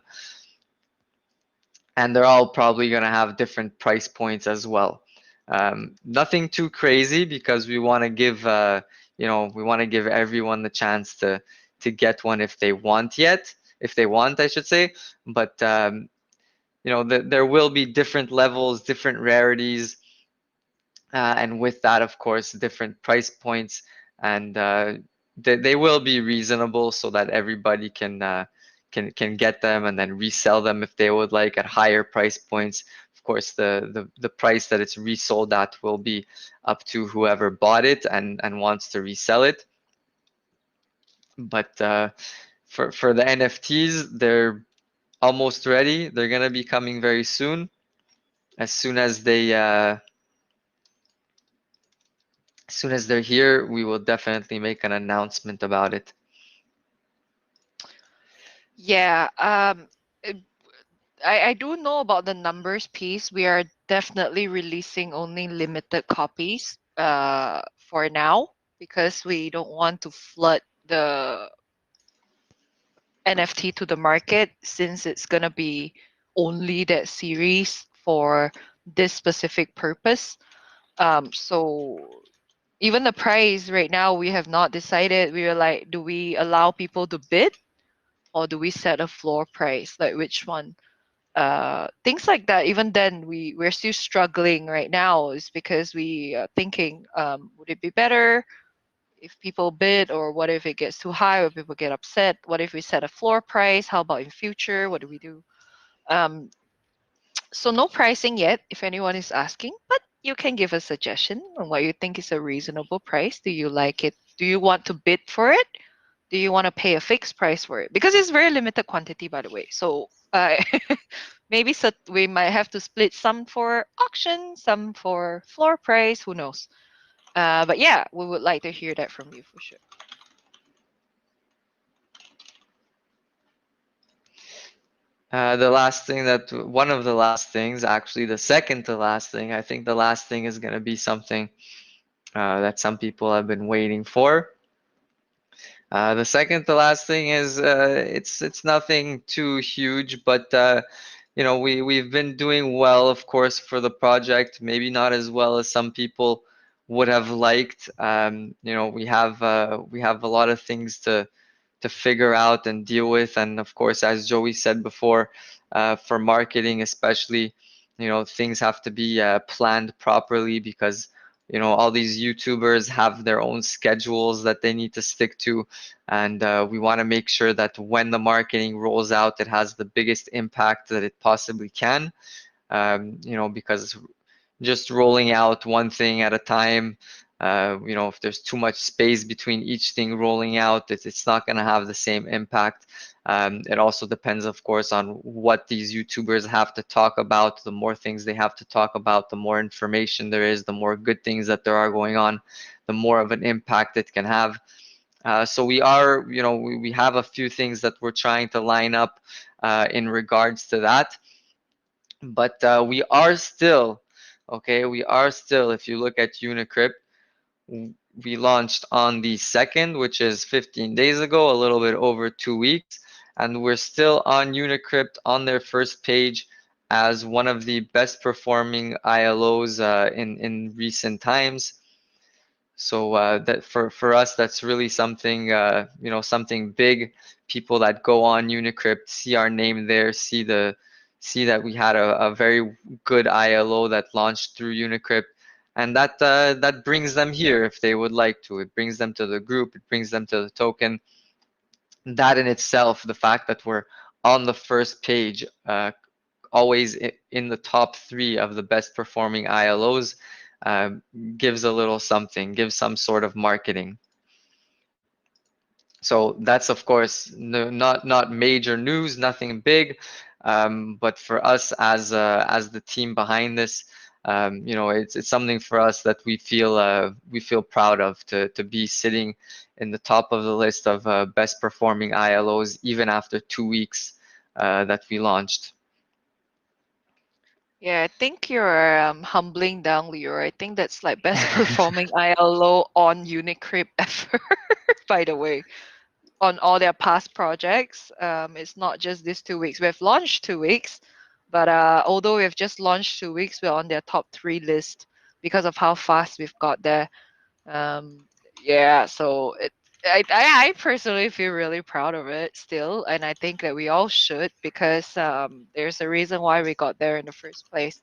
And they're all probably going to have different price points as well. Nothing too crazy because we want to give, you know, we want to give everyone the chance to get one if they want if they want, I should say. But you know, there will be different levels, different rarities, and with that, of course, different price points, and they will be reasonable so that everybody can get them and then resell them if they would like at higher price points. Of course, the price that it's resold at will be up to whoever bought it and wants to resell it. But for the NFTs, they're almost ready. They're gonna be coming very soon. As soon as they're here, we will definitely make an announcement about it. Yeah, I do know about the numbers piece. We are definitely releasing only limited copies for now because we don't want to flood the NFT to the market since it's gonna be only that series for this specific purpose. So even the price right now, we have not decided. We were like, do we allow people to bid or do we set a floor price? Like which one? Things like that. Even then, we're still struggling right now. Is because we are thinking, would it be better if people bid, or what if it gets too high, or people get upset? What if we set a floor price? How about in future? What do we do? Um, so no pricing yet, if anyone is asking, but you can give a suggestion on what you think is a reasonable price. Do you like it? Do you want to bid for it? Do you want to pay a fixed price for it? Because it's very limited quantity, by the way. So maybe so we might have to split some for auction, some for floor price. Who knows? But yeah, we would like to hear that from you for sure. The last thing one of the last things, actually the second to last thing, I think the last thing is going to be something that some people have been waiting for. The second to last thing is it's nothing too huge, but you know, we've been doing well, of course, for the project. Maybe not as well as some people would have liked. You know, we have a lot of things to figure out and deal with. And of course, as Joey said before, for marketing especially, you know, things have to be planned properly because, you know, all these YouTubers have their own schedules that they need to stick to. And we want to make sure that when the marketing rolls out, it has the biggest impact that it possibly can. You know, because just rolling out one thing at a time, you know, if there's too much space between each thing rolling out, it's not going to have the same impact. It also depends, of course, on what these YouTubers have to talk about. The more things they have to talk about, the more information there is, the more good things that there are going on, the more of an impact it can have. So we are, you know, we have a few things that we're trying to line up in regards to that. But we are still, okay, we are still, if you look at Unicrypt, we launched on the 2nd, which is 15 days ago, a little bit over 2 weeks, and we're still on Unicrypt on their first page as one of the best performing ILOs in recent times. So that for us, that's really something, you know, something big. People that go on Unicrypt see our name there, see that we had a very good ILO that launched through Unicrypt, and that brings them here if they would like to. It brings them to the group. It brings them to the token. That in itself, the fact that we're on the first page, always in the top 3 of the best performing ILOs, uh, gives a little something, gives some sort of marketing. So that's of course not major news, nothing big, but for us as the team behind this, you know, it's something for us that we feel proud of to be sitting in the top of the list of best performing ILOs even after 2 weeks that we launched. Yeah, I think you're humbling down, Leo. I think that's like best performing ILO on Unicrypt ever, by the way, on all their past projects. It's not just these 2 weeks. We've launched 2 weeks, but although we've just launched 2 weeks, we're on their top 3 list because of how fast we've got there. Yeah, so I personally feel really proud of it still, and I think that we all should because there's a reason why we got there in the first place.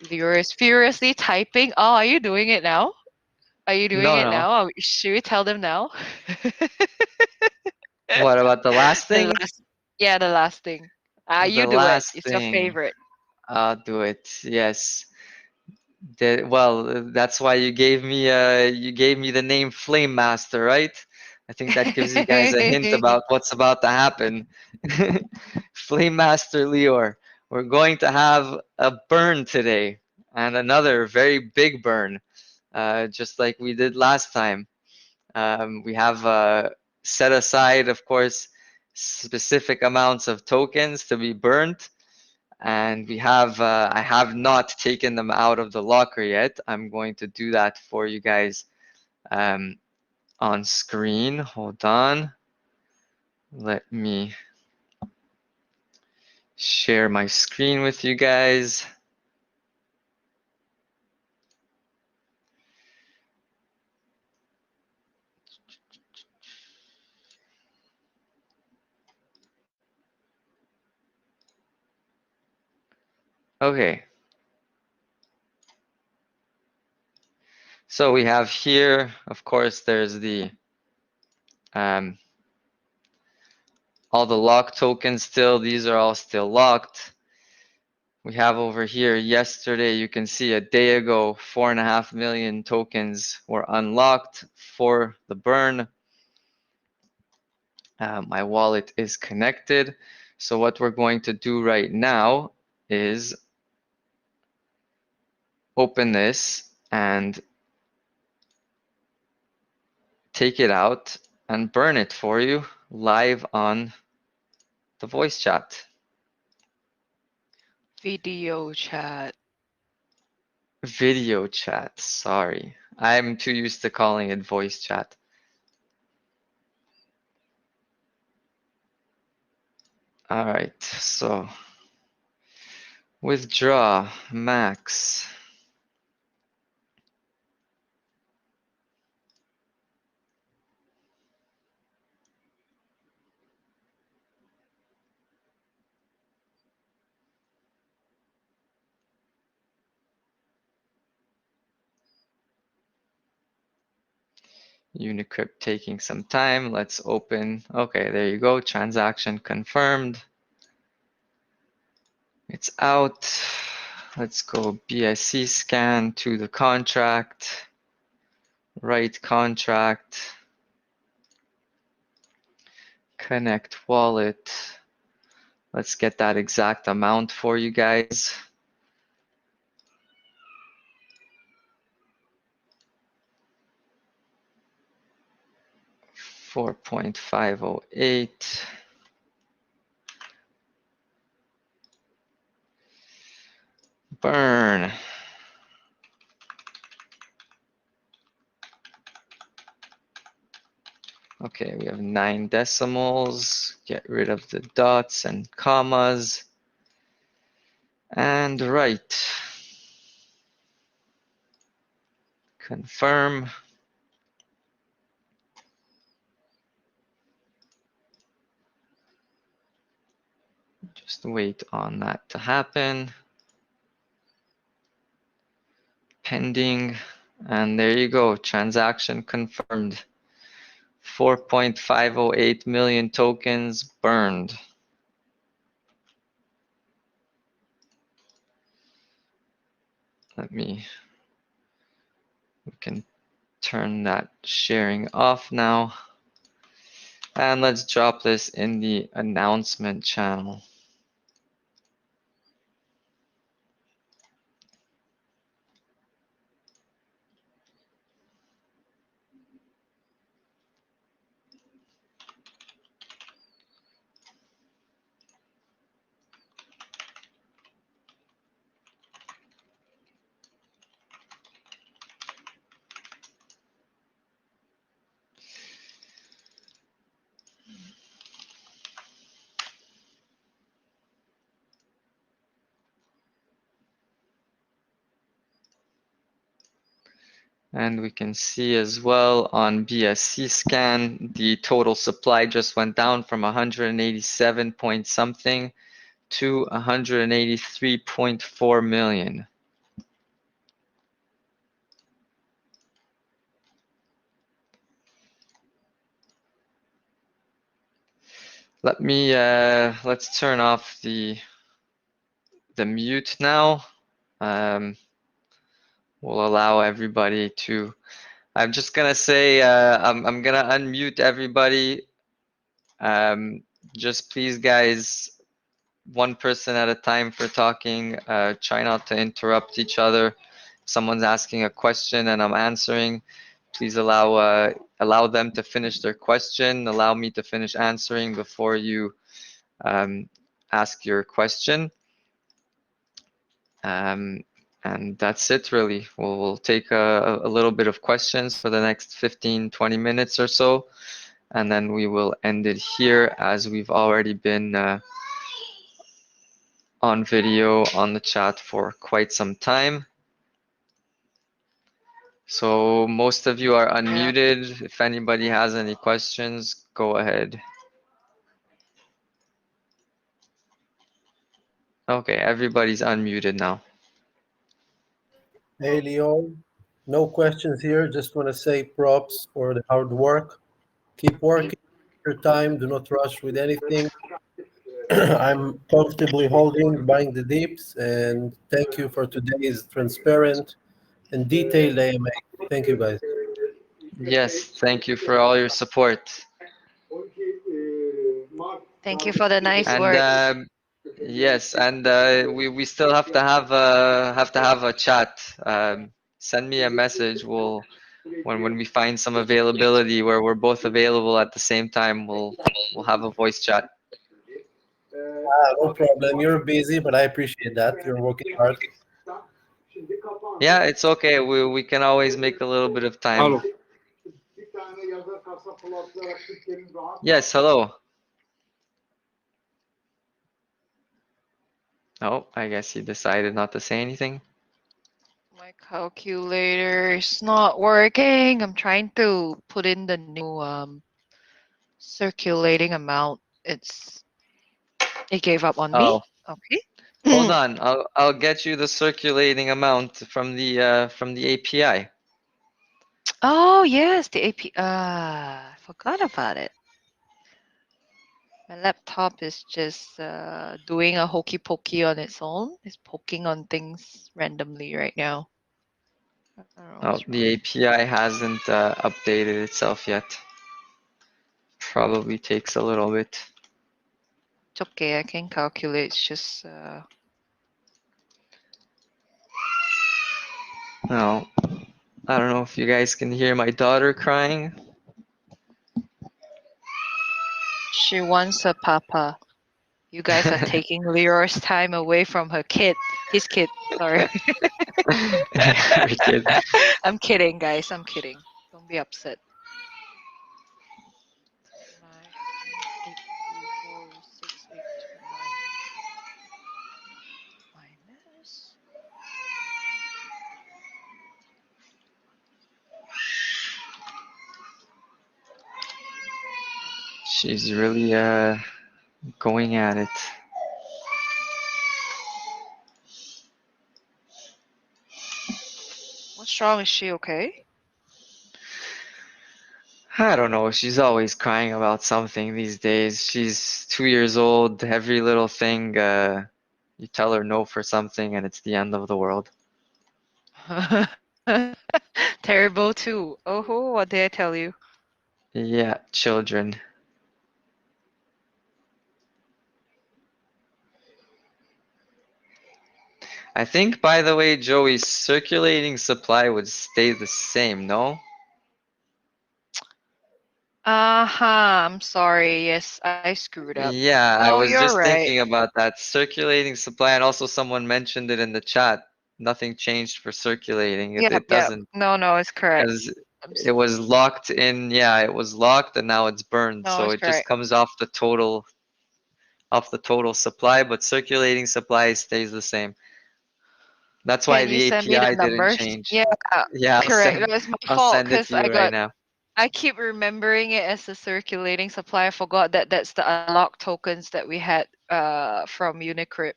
Leo is furiously typing. Oh, are you doing it now? Are you doing No, it no. now? Should we tell them now? What about the last The thing? last, yeah, the last thing. You The do it. last It's your thing. favorite. I'll do it. Yes. Well, that's why you gave me the name Flame Master, right? I think that gives you guys a hint about what's about to happen. Flame Master Leor, we're going to have a burn today and another very big burn, just like we did last time. We have set aside, of course, specific amounts of tokens to be burnt. And we have, I have not taken them out of the locker yet. I'm going to do that for you guys on screen. Hold on. Let me share my screen with you guys. Okay. So we have here, of course, there's the all the locked tokens still. These are all still locked. We have over here yesterday, you can see a day ago, 4.5 million tokens were unlocked for the burn. My wallet is connected. So what we're going to do right now is open this and take it out and burn it for you live on the voice chat. Video chat. Video chat, sorry. I'm too used to calling it voice chat. All right, so withdraw max. Unicrypt taking some time. Let's open. Okay, there you go. Transaction confirmed. It's out. Let's go BSC scan to the contract. Write contract. Connect wallet. Let's get that exact amount for you guys. $4.508. Burn. Okay, we have 9 decimals. Get rid of the dots and commas. And write. Confirm. Just wait on that to happen. Pending. And there you go. Transaction confirmed. 4.508 million tokens burned. We can turn that sharing off now. And let's drop this in the announcement channel. And we can see as well on BSC scan, the total supply just went down from 187 point something to 183.4 million. Let's turn off the mute now. We'll allow everybody to, I'm just gonna say, I'm gonna unmute everybody. Just please guys, one person at a time for talking. Try not to interrupt each other. If someone's asking a question and I'm answering, please allow them to finish their question. Allow me to finish answering before you ask your question. And that's it really. We'll take a little bit of questions for the next 15-20 minutes or so, and then we will end it here as we've already been on video on the chat for quite some time. So most of you are unmuted. If anybody has any questions, go ahead. Okay, everybody's unmuted now. Hey, Leo. No questions here. Just want to say props for the hard work. Keep working your time. Do not rush with anything. I'm comfortably holding, buying the dips, and thank you for today's transparent and detailed AMA. Thank you, guys. Yes, thank you for all your support. Thank you for the nice And words. yes, and we still have to have a chat. Send me a message. When we find some availability where we're both available at the same time, we'll have a voice chat. No problem. You're busy, but I appreciate that. You're working hard. Yeah, it's okay. We can always make a little bit of time. Hello. Yes, hello. Oh, I guess he decided not to say anything. My calculator is not working. I'm trying to put in the new circulating amount. It gave up on me. Oh, Okay. hold on. I'll get you the circulating amount from the API. Oh yes, the AP. I forgot about it. My laptop is just doing a hokey pokey on its own. It's poking on things randomly right now. I don't know Oh, what's the wrong. API hasn't updated itself yet. Probably takes a little bit. It's okay. I can calculate. It's just No, I don't know if you guys can hear my daughter crying. she wants a papa. You guys are taking Leroy's time away from her kid. His kid. Sorry. Every kid. I'm kidding, guys. I'm kidding. Don't be upset. 9,834,6,829 minus. She's really going at it. What's wrong? Is she okay? I don't know. She's always crying about something these days. She's 2 years old. Every little thing, you tell her no for something, and it's the end of the world. Terrible too. Oh, what did I tell you? Yeah, children. I think, by the way, Joey, circulating supply would stay the same, no? I'm sorry. Yes, I screwed up. Yeah, I No, was you're just right. thinking about that. Circulating supply, and also someone mentioned it in the chat. Nothing changed for circulating. It, Yep, it yep. doesn't, No, it's correct. because it was locked in. Yeah, it was locked and now it's burned. No, So it's it just correct. comes off the total supply, but circulating supply stays the same. That's why Can you the send me the API didn't numbers? change. Yeah, Yeah, correct. That was my I'll fault send it because to you right now. I keep remembering it as a circulating supply. I forgot that that's the unlocked tokens that we had from Unicrypt.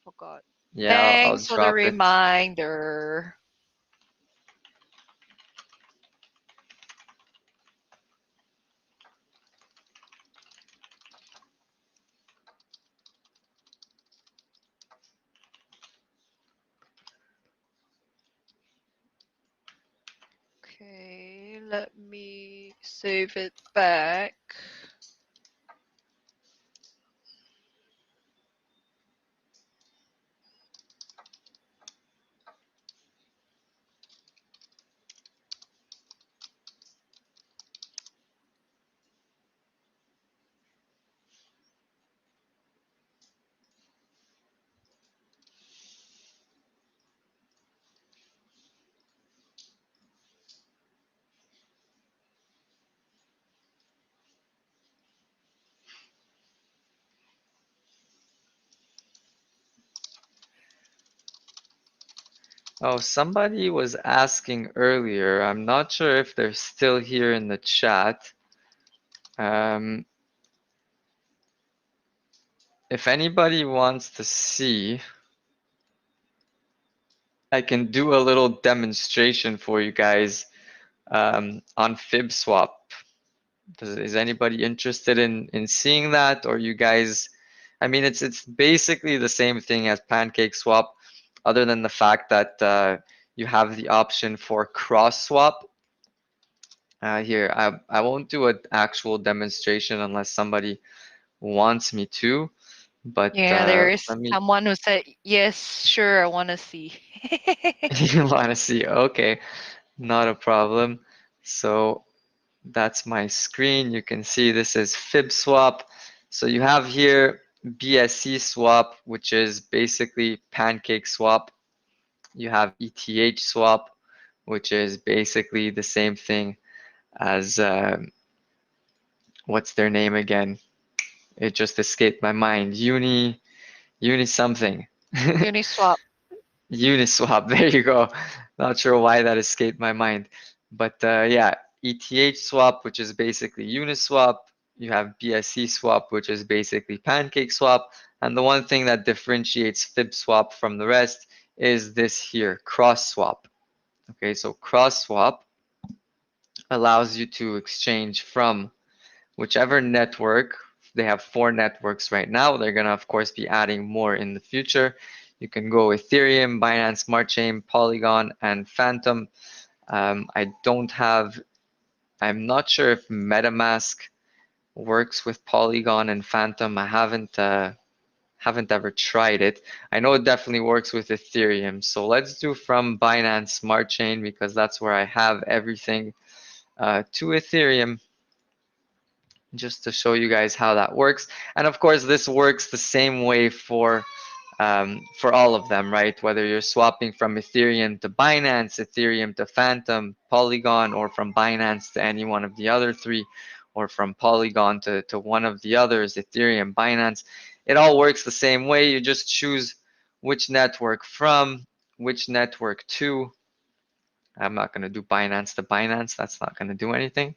Forgot. Yeah, I'll Thanks for the drop it. reminder. Okay, let me save it back. Oh, somebody was asking earlier. I'm not sure if they're still here in the chat. If anybody wants to see, I can do a little demonstration for you guys on FibSwap. Is anybody interested in seeing that, or you guys? I mean, it's basically the same thing as PancakeSwap, other than the fact that you have the option for cross swap. Here, I won't do an actual demonstration unless somebody wants me to, but Yeah, there is let me. someone who said, yes, sure, I want to see. You want to see? Okay, not a problem. So that's my screen. You can see this is FibSwap. So you have here BSC swap, which is basically pancake swap. You have ETH swap, which is basically the same thing as what's their name again? It just escaped my mind. Uni something. Uniswap. Uniswap. There you go. Not sure why that escaped my mind, but yeah, ETH swap, which is basically Uniswap. You have BSC swap, which is basically Pancake swap, and the one thing that differentiates FibSwap from the rest is this here, cross swap. Okay, so cross swap allows you to exchange from whichever network. They have 4 networks right now. They're going to, of course, be adding more in the future. You can go Ethereum, Binance Smart Chain, Polygon, and Phantom. I'm not sure if MetaMask works with Polygon and Phantom. I haven't ever tried it. I know it definitely works with Ethereum. So let's do from Binance Smart Chain because that's where I have everything to Ethereum, just to show you guys how that works. And of course, this works the same way for all of them, right? Whether you're swapping from Ethereum to Binance, Ethereum to Phantom, Polygon, or from Binance to any one of the other 3, or from Polygon to one of the others, Ethereum, Binance, it all works the same way. You just choose which network from, which network to. I'm not going to do Binance to Binance. That's not going to do anything.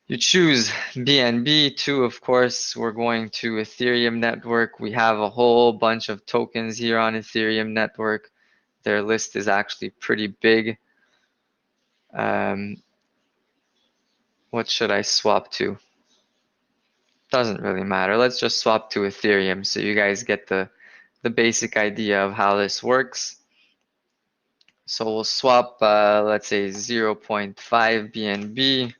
You choose BNB to, of course, we're going to Ethereum network. We have a whole bunch of tokens here on Ethereum network. Their list is actually pretty big. What should I swap to? Doesn't really matter. Let's just swap to Ethereum so you guys get the basic idea of how this works. So we'll swap, let's say 0.5 BNB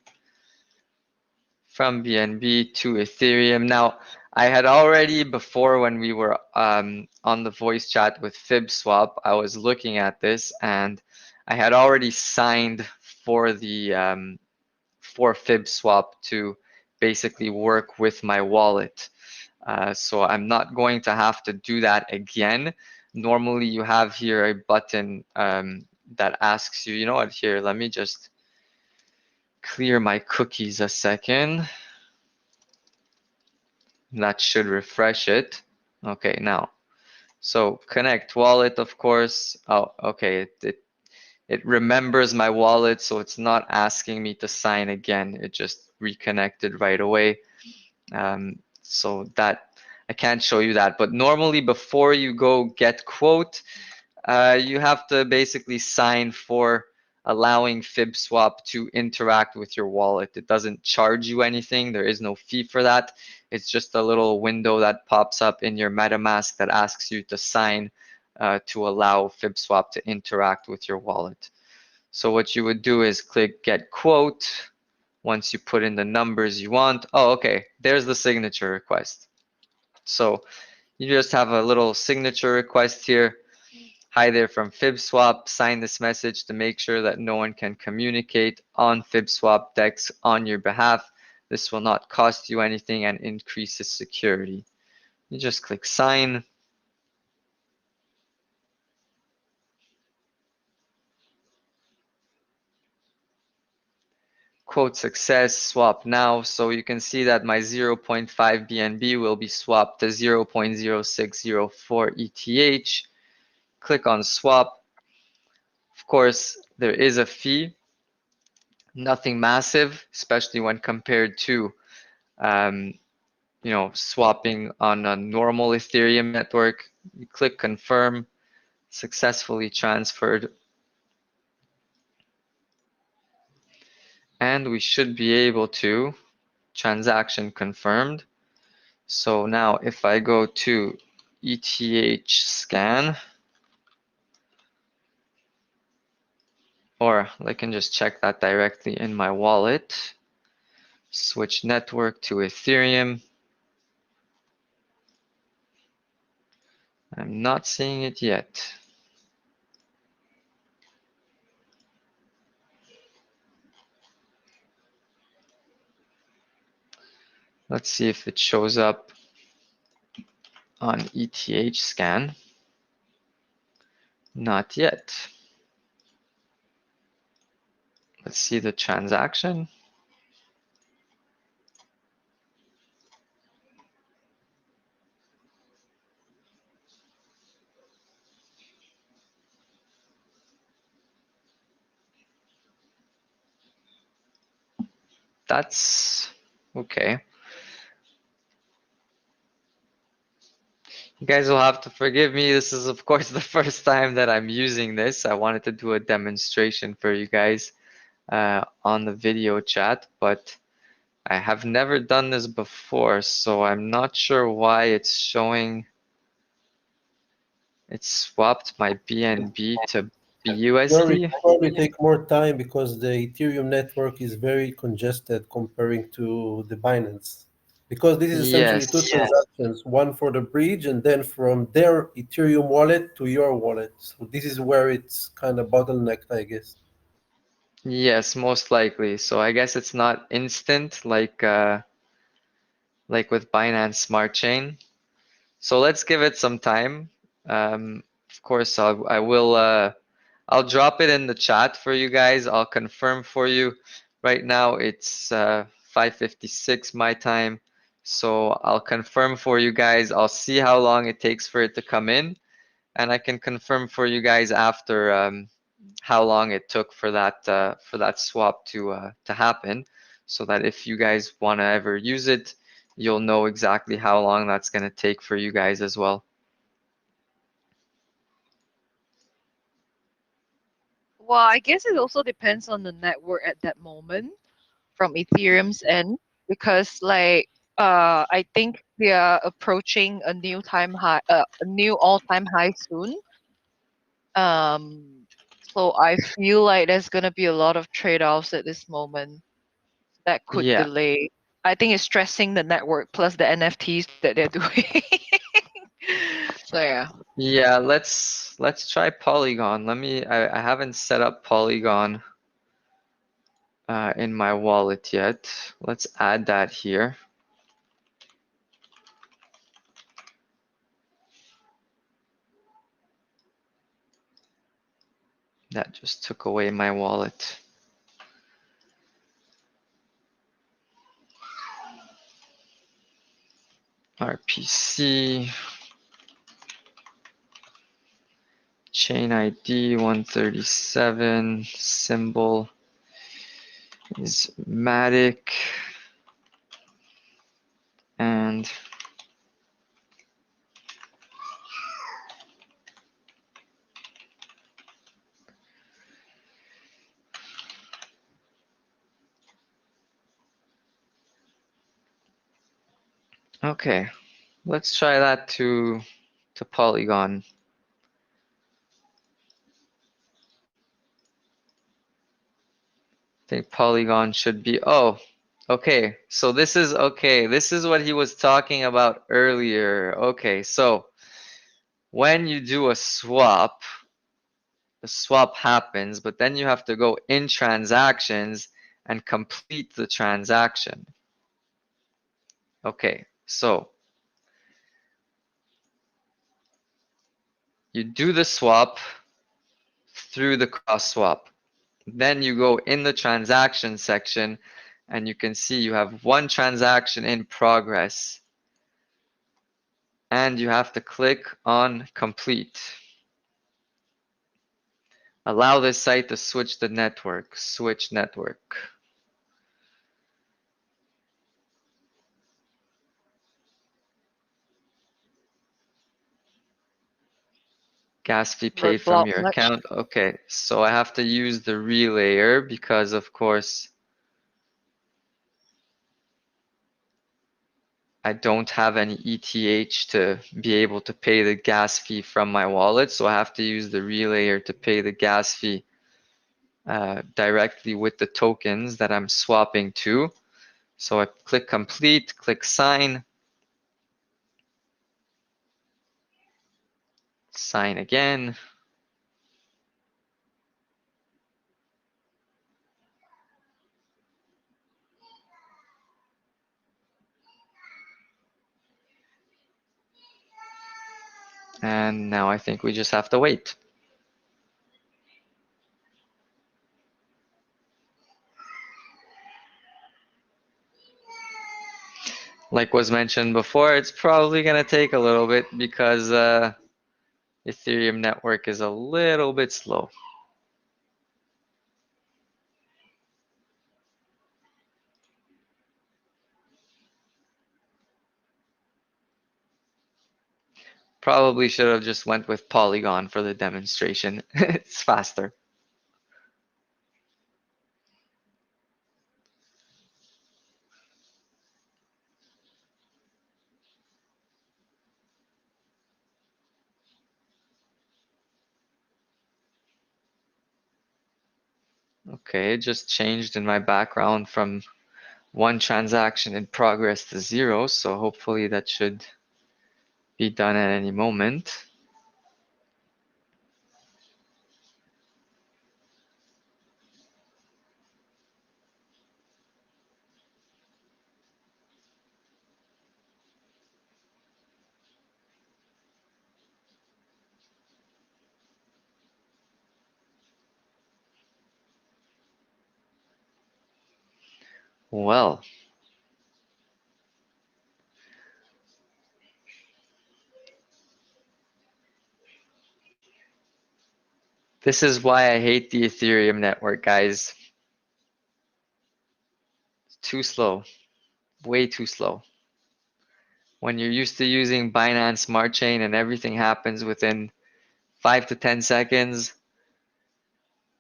from BNB to Ethereum. Now, I had already before when we were on the voice chat with FibSwap, I was looking at this and I had already signed for the for FibSwap to basically work with my wallet. So I'm not going to have to do that again. Normally you have here a button that asks you, you know what, here, let me just clear my cookies a second. That should refresh it. Okay, now, so connect wallet, of course. Oh, okay, it remembers my wallet, so it's not asking me to sign again. It just reconnected right away. So that I can't show you that, but normally before you go get quote, you have to basically sign for allowing FibSwap to interact with your wallet. It doesn't charge you anything. There is no fee for that. It's just a little window that pops up in your MetaMask that asks you to sign to allow FibSwap to interact with your wallet. So what you would do is click get quote. Once you put in the numbers you want, oh, okay, there's the signature request. So you just have a little signature request here. Hi there from FibSwap. Sign this message to make sure that no one can communicate on FibSwap DEX on your behalf. This will not cost you anything and increases security. You just click sign. Quote success, swap now. So you can see that my 0.5 BNB will be swapped to 0.0604 ETH. Click on swap. Of course, there is a fee. Nothing massive, especially when compared to swapping on a normal Ethereum network. You click confirm, successfully transferred. And we should be able to transaction confirmed. So now if I go to ETH scan, or I can just check that directly in my wallet, switch network to Ethereum. I'm not seeing it yet. Let's see if it shows up on ETH scan. Not yet. Let's see the transaction. That's okay. You guys will have to forgive me. This is, of course, the first time that I'm using this. I wanted to do a demonstration for you guys on the video chat, but I have never done this before, so I'm not sure why it's showing. It swapped my BNB to BUSD. Probably take more time because the Ethereum network is very congested comparing to the Binance. Because this is essentially two Yes. transactions, one for the bridge and then from their Ethereum wallet to your wallet. So this is where it's kind of bottlenecked, I guess. Yes, most likely. So I guess it's not instant like with Binance Smart Chain. So let's give it some time. Of course, I'll drop it in the chat for you guys. I'll confirm for you. Right now it's 5:56 my time. So I'll confirm for you guys. I'll see how long it takes for it to come in, and I can confirm for you guys after how long it took for that swap to happen, so that if you guys want to ever use it, you'll know exactly how long that's going to take for you guys as well. Well, I guess it also depends on the network at that moment from Ethereum's end, because I think we are approaching a new time high, a new all-time high soon. So I feel like there's gonna be a lot of trade-offs at this moment that could Yeah. delay. I think it's stressing the network plus the NFTs that they're doing. So yeah. Yeah, let's try Polygon. I haven't set up Polygon in my wallet yet. Let's add that here. That just took away my wallet. RPC, chain ID 137, symbol is Matic, and okay, let's try that to Polygon. I think Polygon should be, oh, okay, so this is, okay, this is what he was talking about earlier. Okay, so when you do a swap, the swap happens, but then you have to go in transactions and complete the transaction. Okay, so you do the swap through the cross swap. Then you go in the transaction section and you can see you have one transaction in progress and you have to click on complete. Allow this site to switch the network, switch network. Gas fee paid from Flip-flop your much. account. Okay, so I have to use the relayer because of course I don't have any ETH to be able to pay the gas fee from my wallet. So I have to use the relayer to pay the gas fee directly with the tokens that I'm swapping to. So I click complete, click sign, sign again. And now I think we just have to wait. Like was mentioned before, it's probably going to take a little bit because Ethereum network is a little bit slow. Probably should have just went with Polygon for the demonstration. It's faster. Okay, it just changed in my background from one transaction in progress to 0, so hopefully that should be done at any moment. Well, this is why I hate the Ethereum network, guys. It's too slow, way too slow. When you're used to using Binance Smart Chain and everything happens within 5 to 10 seconds,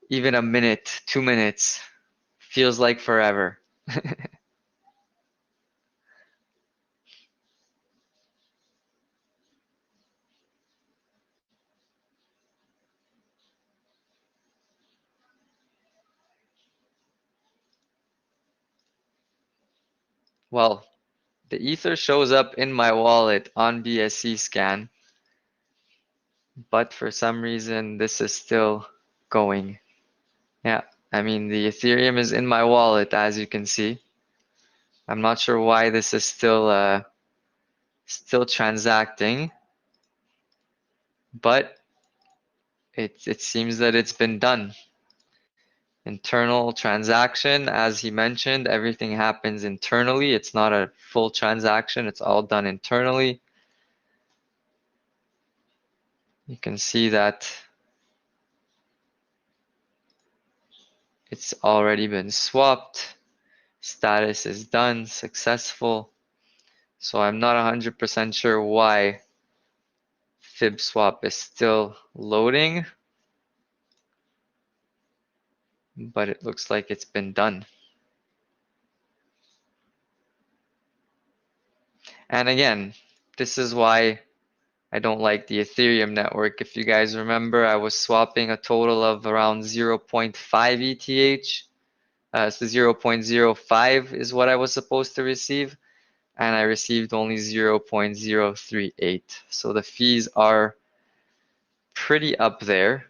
even a minute, 2 minutes, feels like forever. well, the Ether shows up in my wallet on BSC scan, but for some reason this is still going. Yeah, I mean the Ethereum is in my wallet, as you can see. I'm not sure why this is still transacting, but it seems that it's been done. Internal transaction, as he mentioned, everything happens internally. It's not a full transaction, it's all done internally. You can see that it's already been swapped. Status is done, successful. So I'm not 100% sure why FibSwap is still loading, but it looks like it's been done. And again, this is why I don't like the Ethereum network. If you guys remember, I was swapping a total of around 0.5 ETH. So 0.05 is what I was supposed to receive, and I received only 0.038. So the fees are pretty up there.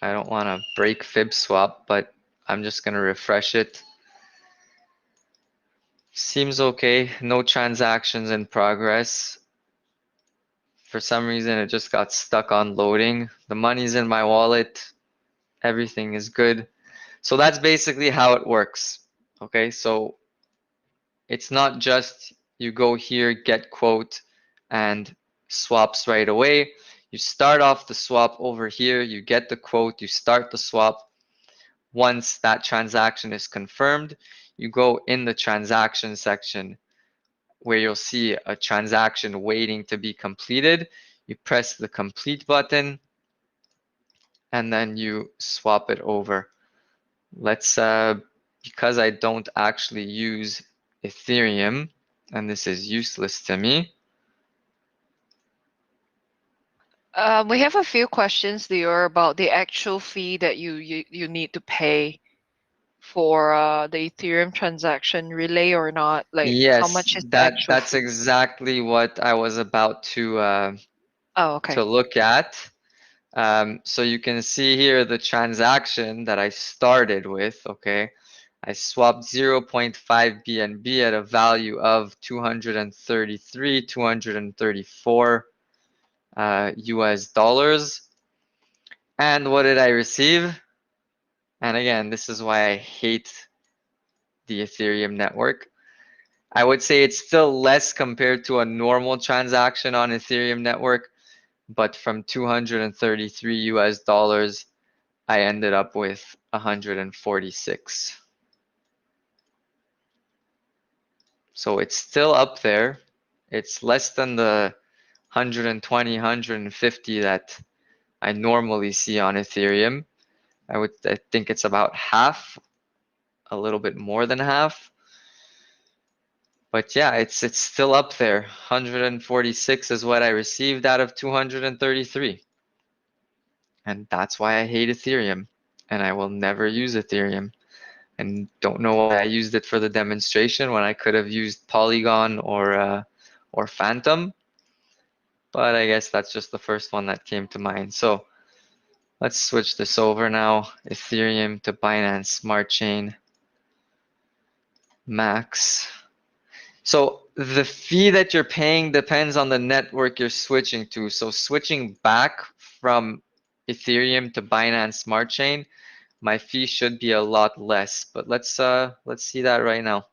I don't want to break FibSwap, but I'm just going to refresh it. Seems okay. No transactions in progress. For some reason, it just got stuck on loading. The money's in my wallet. Everything is good. So that's basically how it works. Okay, so it's not just you go here, get quote, and swaps right away. You start off the swap over here, you get the quote, you start the swap. Once that transaction is confirmed, you go in the transaction section where you'll see a transaction waiting to be completed. You press the complete button and then you swap it over. Let's, because I don't actually use Ethereum, and this is useless to me. We have a few questions there about the actual fee that you need to pay for the Ethereum transaction relay or not. Like how Yes, much is the actual that's fee? exactly what I was about Oh, okay. to look at. So you can see here the transaction that I started with, okay? I swapped 0.5 BNB at a value of 233, 234 US dollars. And what did I receive? And again, this is why I hate the Ethereum network. I would say it's still less compared to a normal transaction on Ethereum network, but from 233 US dollars, I ended up with 146. So it's still up there. It's less than the 120, 150 that I normally see on Ethereum. I think it's about half, a little bit more than half. But yeah, it's still up there. 146 is what I received out of 233. And that's why I hate Ethereum. And I will never use Ethereum. And don't know why I used it for the demonstration when I could have used Polygon or Phantom. But I guess that's just the first one that came to mind. So let's switch this over now. Ethereum to Binance Smart Chain Max. So the fee that you're paying depends on the network you're switching to. So switching back from Ethereum to Binance Smart Chain, my fee should be a lot less. But let's see that right now.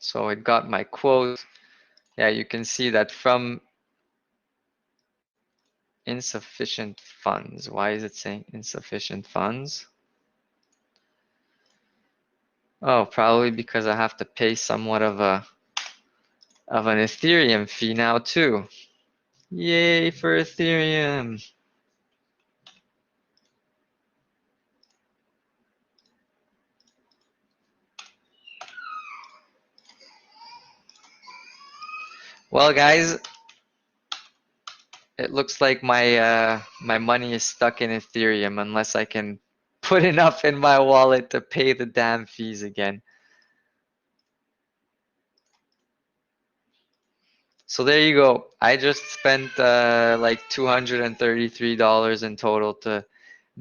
So it got my quote. Yeah, you can see that from insufficient funds. Why is it saying insufficient funds? Oh, probably because I have to pay somewhat of an Ethereum fee now too. Yay for Ethereum. Well, guys, it looks like my money is stuck in Ethereum unless I can put enough in my wallet to pay the damn fees again. So there you go. I just spent like $233 in total to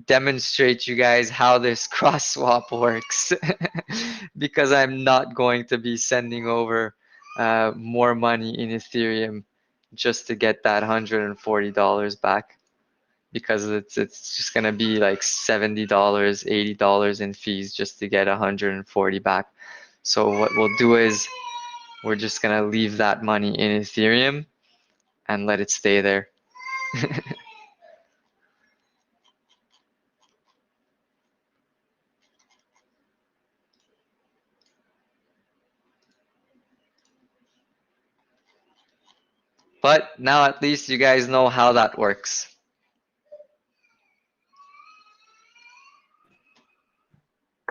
demonstrate you guys how this cross swap works because I'm not going to be sending over more money in Ethereum just to get that $140 back, because it's just gonna be like $70, $80 in fees just to get 140 back. So what we'll do is we're just gonna leave that money in Ethereum and let it stay there. But now at least you guys know how that works.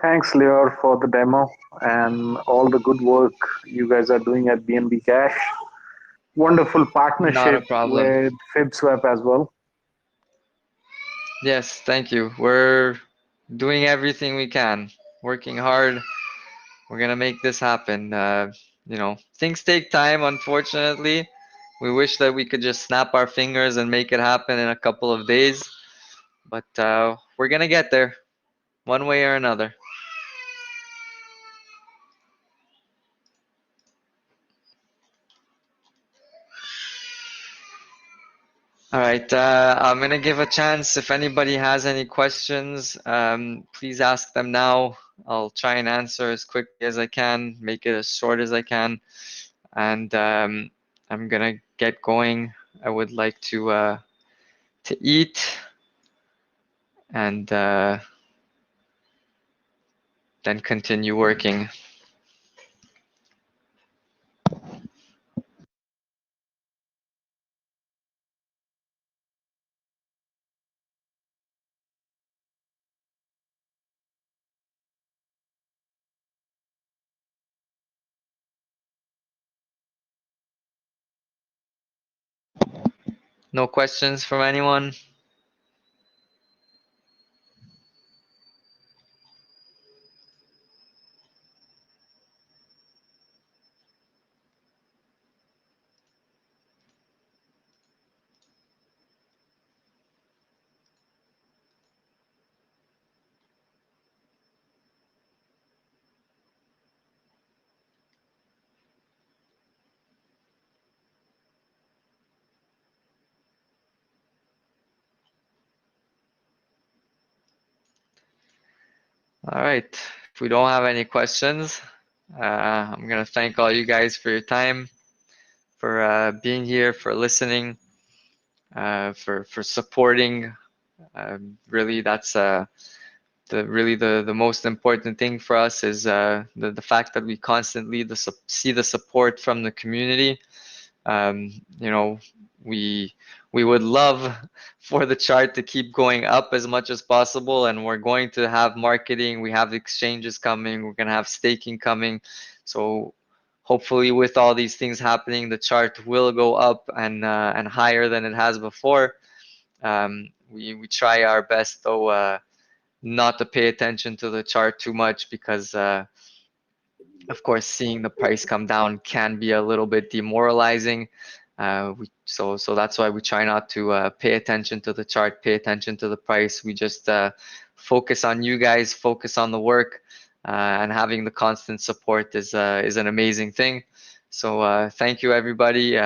Thanks, Leor, for the demo and all the good work you guys are doing at BNB Cash. Wonderful Not a partnership problem. with FibSwap as well. Yes, thank you. We're doing everything we can, working hard. We're gonna make this happen. You know, things take time, unfortunately. We wish that we could just snap our fingers and make it happen in a couple of days, but we're gonna get there, one way or another. All right, I'm gonna give a chance if anybody has any questions, please ask them now. I'll try and answer as quickly as I can, make it as short as I can, and I'm gonna get going. I would like to eat and then continue working. No questions from anyone? All right, if we don't have any questions, I'm gonna thank all you guys for your time, for being here, for listening, for supporting. Really, that's the most important thing for us is the fact that we constantly see the support from the community. You know, we would love for the chart to keep going up as much as possible, and we're going to have marketing, we have exchanges coming, we're going to have staking coming. So hopefully with all these things happening, the chart will go up and higher than it has before. We try our best though not to pay attention to the chart too much, because of course seeing the price come down can be a little bit demoralizing. So that's why we try not to pay attention to the chart, pay attention to the price. We just focus on you guys, focus on the work, and having the constant support is an amazing thing. So thank you, everybody.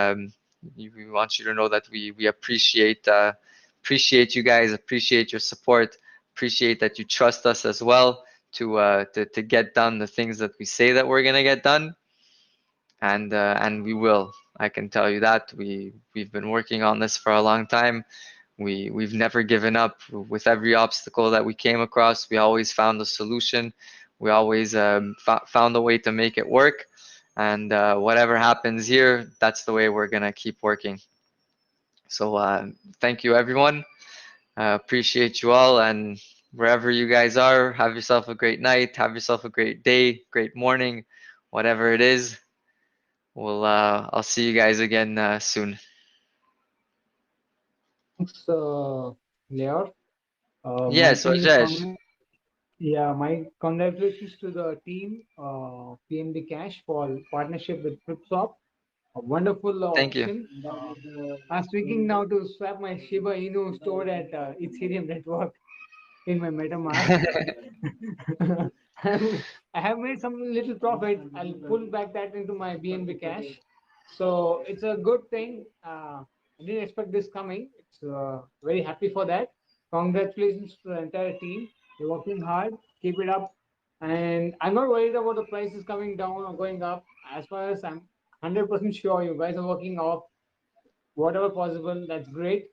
We want you to know that we appreciate you guys, appreciate your support, appreciate that you trust us as well to get done the things that we say that we're gonna get done, and we will. I can tell you that we've been working on this for a long time. We've never given up. With every obstacle that we came across, we always found a solution. We always found a way to make it work. And whatever happens here, that's the way we're gonna keep working. So thank you, everyone. Appreciate you all, and wherever you guys are, have yourself a great night, have yourself a great day, great morning, whatever it is. I'll see you guys again soon. Thanks, Leo. My Yes, thing is, Rajesh. yeah, my congratulations to the team, PNB Cash, for partnership with FibSwap. A wonderful Thank you. option. I was thinking now to swap my Shiba Inu stored at Ethereum network in my MetaMask. I have made some little profit. I'll pull back that into my BNB Cash. So it's a good thing. I didn't expect this coming. It's very happy for that. Congratulations to the entire team. You're working hard. Keep it up. And I'm not worried about the prices coming down or going up. As far as I'm 100% sure you guys are working off whatever possible. That's great.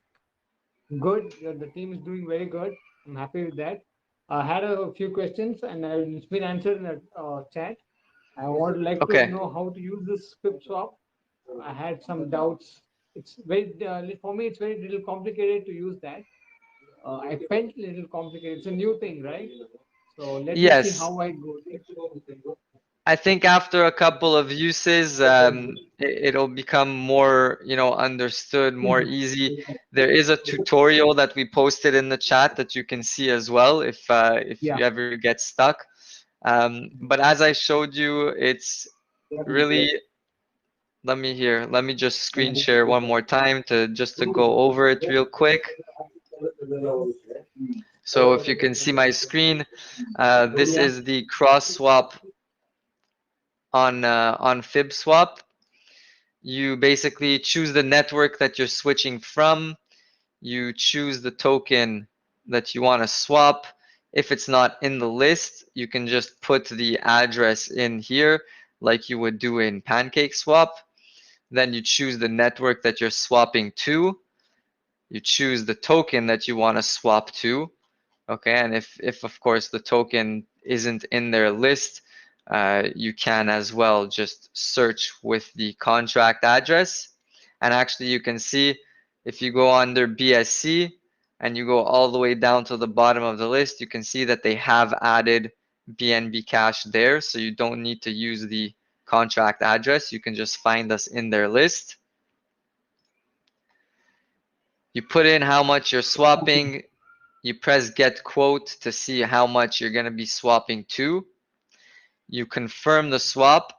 Good. The team is doing very good. I'm happy with that. I had a few questions and it's been answered in the chat. I would like to Okay. know how to use this FibSwap. I had some doubts. It's very for me. It's very little complicated to use that. I felt little complicated. It's a new thing, right? So let me see Yes. how I go. I think after a couple of uses, it'll become more, understood, more easy. There is a tutorial that we posted in the chat that you can see as well if Yeah. you ever get stuck. But as I showed you, it's really, let me just screen share one more time to go over it real quick. So if you can see my screen, this Yeah. is the cross swap on FibSwap. You basically choose the network that you're switching from. You choose the token that you want to swap. If it's not in the list, you can just put the address in here like you would do in PancakeSwap. Then you choose the network that you're swapping to. You choose the token that you want to swap to. Okay, and if of course the token isn't in their list, you can as well just search with the contract address. And actually you can see if you go under BSC and you go all the way down to the bottom of the list, you can see that they have added BNB Cash there. So you don't need to use the contract address. You can just find us in their list. You put in how much you're swapping. You press get quote to see how much you're going to be swapping to. You confirm the swap.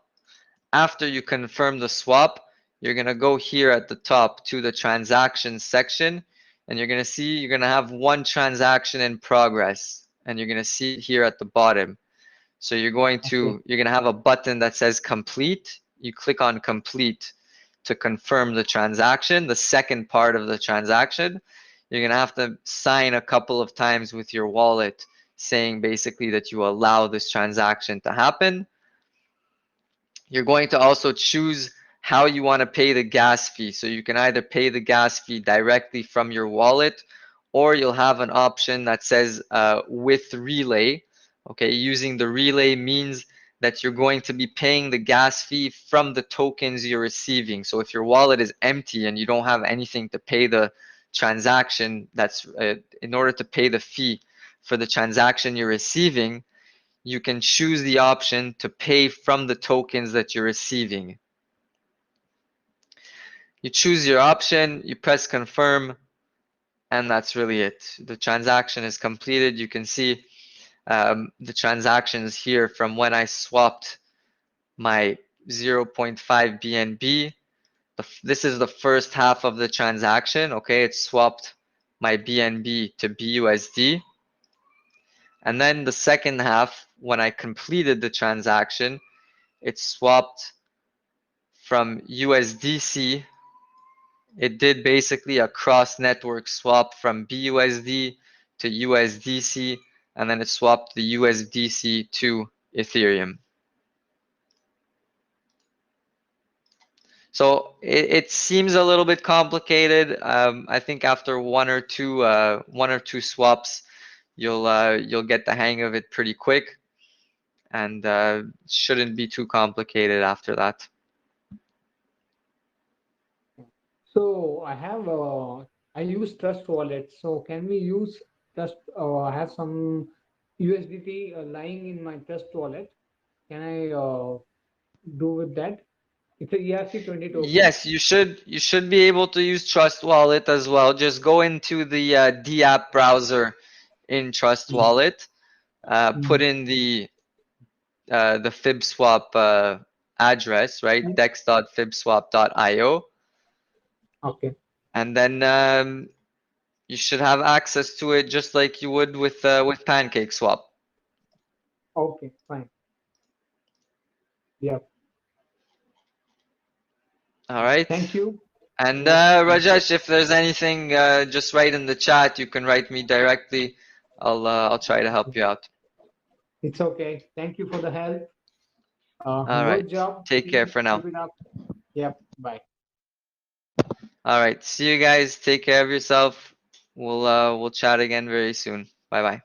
After you confirm the swap, you're going to go here at the top to the transactions section, and you're going to see you're going to have one transaction in progress, and you're going to see it here at the bottom. So you're going to have a button that says complete. You click on complete to confirm the transaction, the second part of the transaction. You're going to have to sign a couple of times with your wallet saying basically that you allow this transaction to happen. You're going to also choose how you want to pay the gas fee. So you can either pay the gas fee directly from your wallet, or you'll have an option that says with relay. Okay, using the relay means that you're going to be paying the gas fee from the tokens you're receiving. So if your wallet is empty and you don't have anything to pay the transaction, that's in order to pay the fee for the transaction you're receiving, you can choose the option to pay from the tokens that you're receiving. You choose your option, you press confirm, and that's really it. The transaction is completed. You can see the transactions here from when I swapped my 0.5 BNB. This is the first half of the transaction. Okay, it swapped my BNB to BUSD. And then the second half, when I completed the transaction, it swapped from USDC. It did basically a cross network swap from BUSD to USDC, and then it swapped the USDC to Ethereum. So it seems a little bit complicated. I think after one or two swaps, you'll get the hang of it pretty quick, and shouldn't be too complicated after that. So I use Trust Wallet. So can we use Trust? I have some USDT lying in my Trust Wallet. Can I do with that? It's a ERC20 token. Yes, you should be able to use Trust Wallet as well. Just go into the DApp browser in Trust Wallet, put in the FibSwap address, right? dex.fibswap.io, Okay. and then you should have access to it just like you would with PancakeSwap. Okay, fine. Yeah. All right. Thank you. And Yeah. Rajesh, if there's anything, just write in the chat. You can write me directly. I'll try to help you out. It's okay. Thank you for the help. All Good right. job. Take care for now. Keep it up. Yep. Bye. All right. See you guys. Take care of yourself. We'll chat again very soon. Bye bye.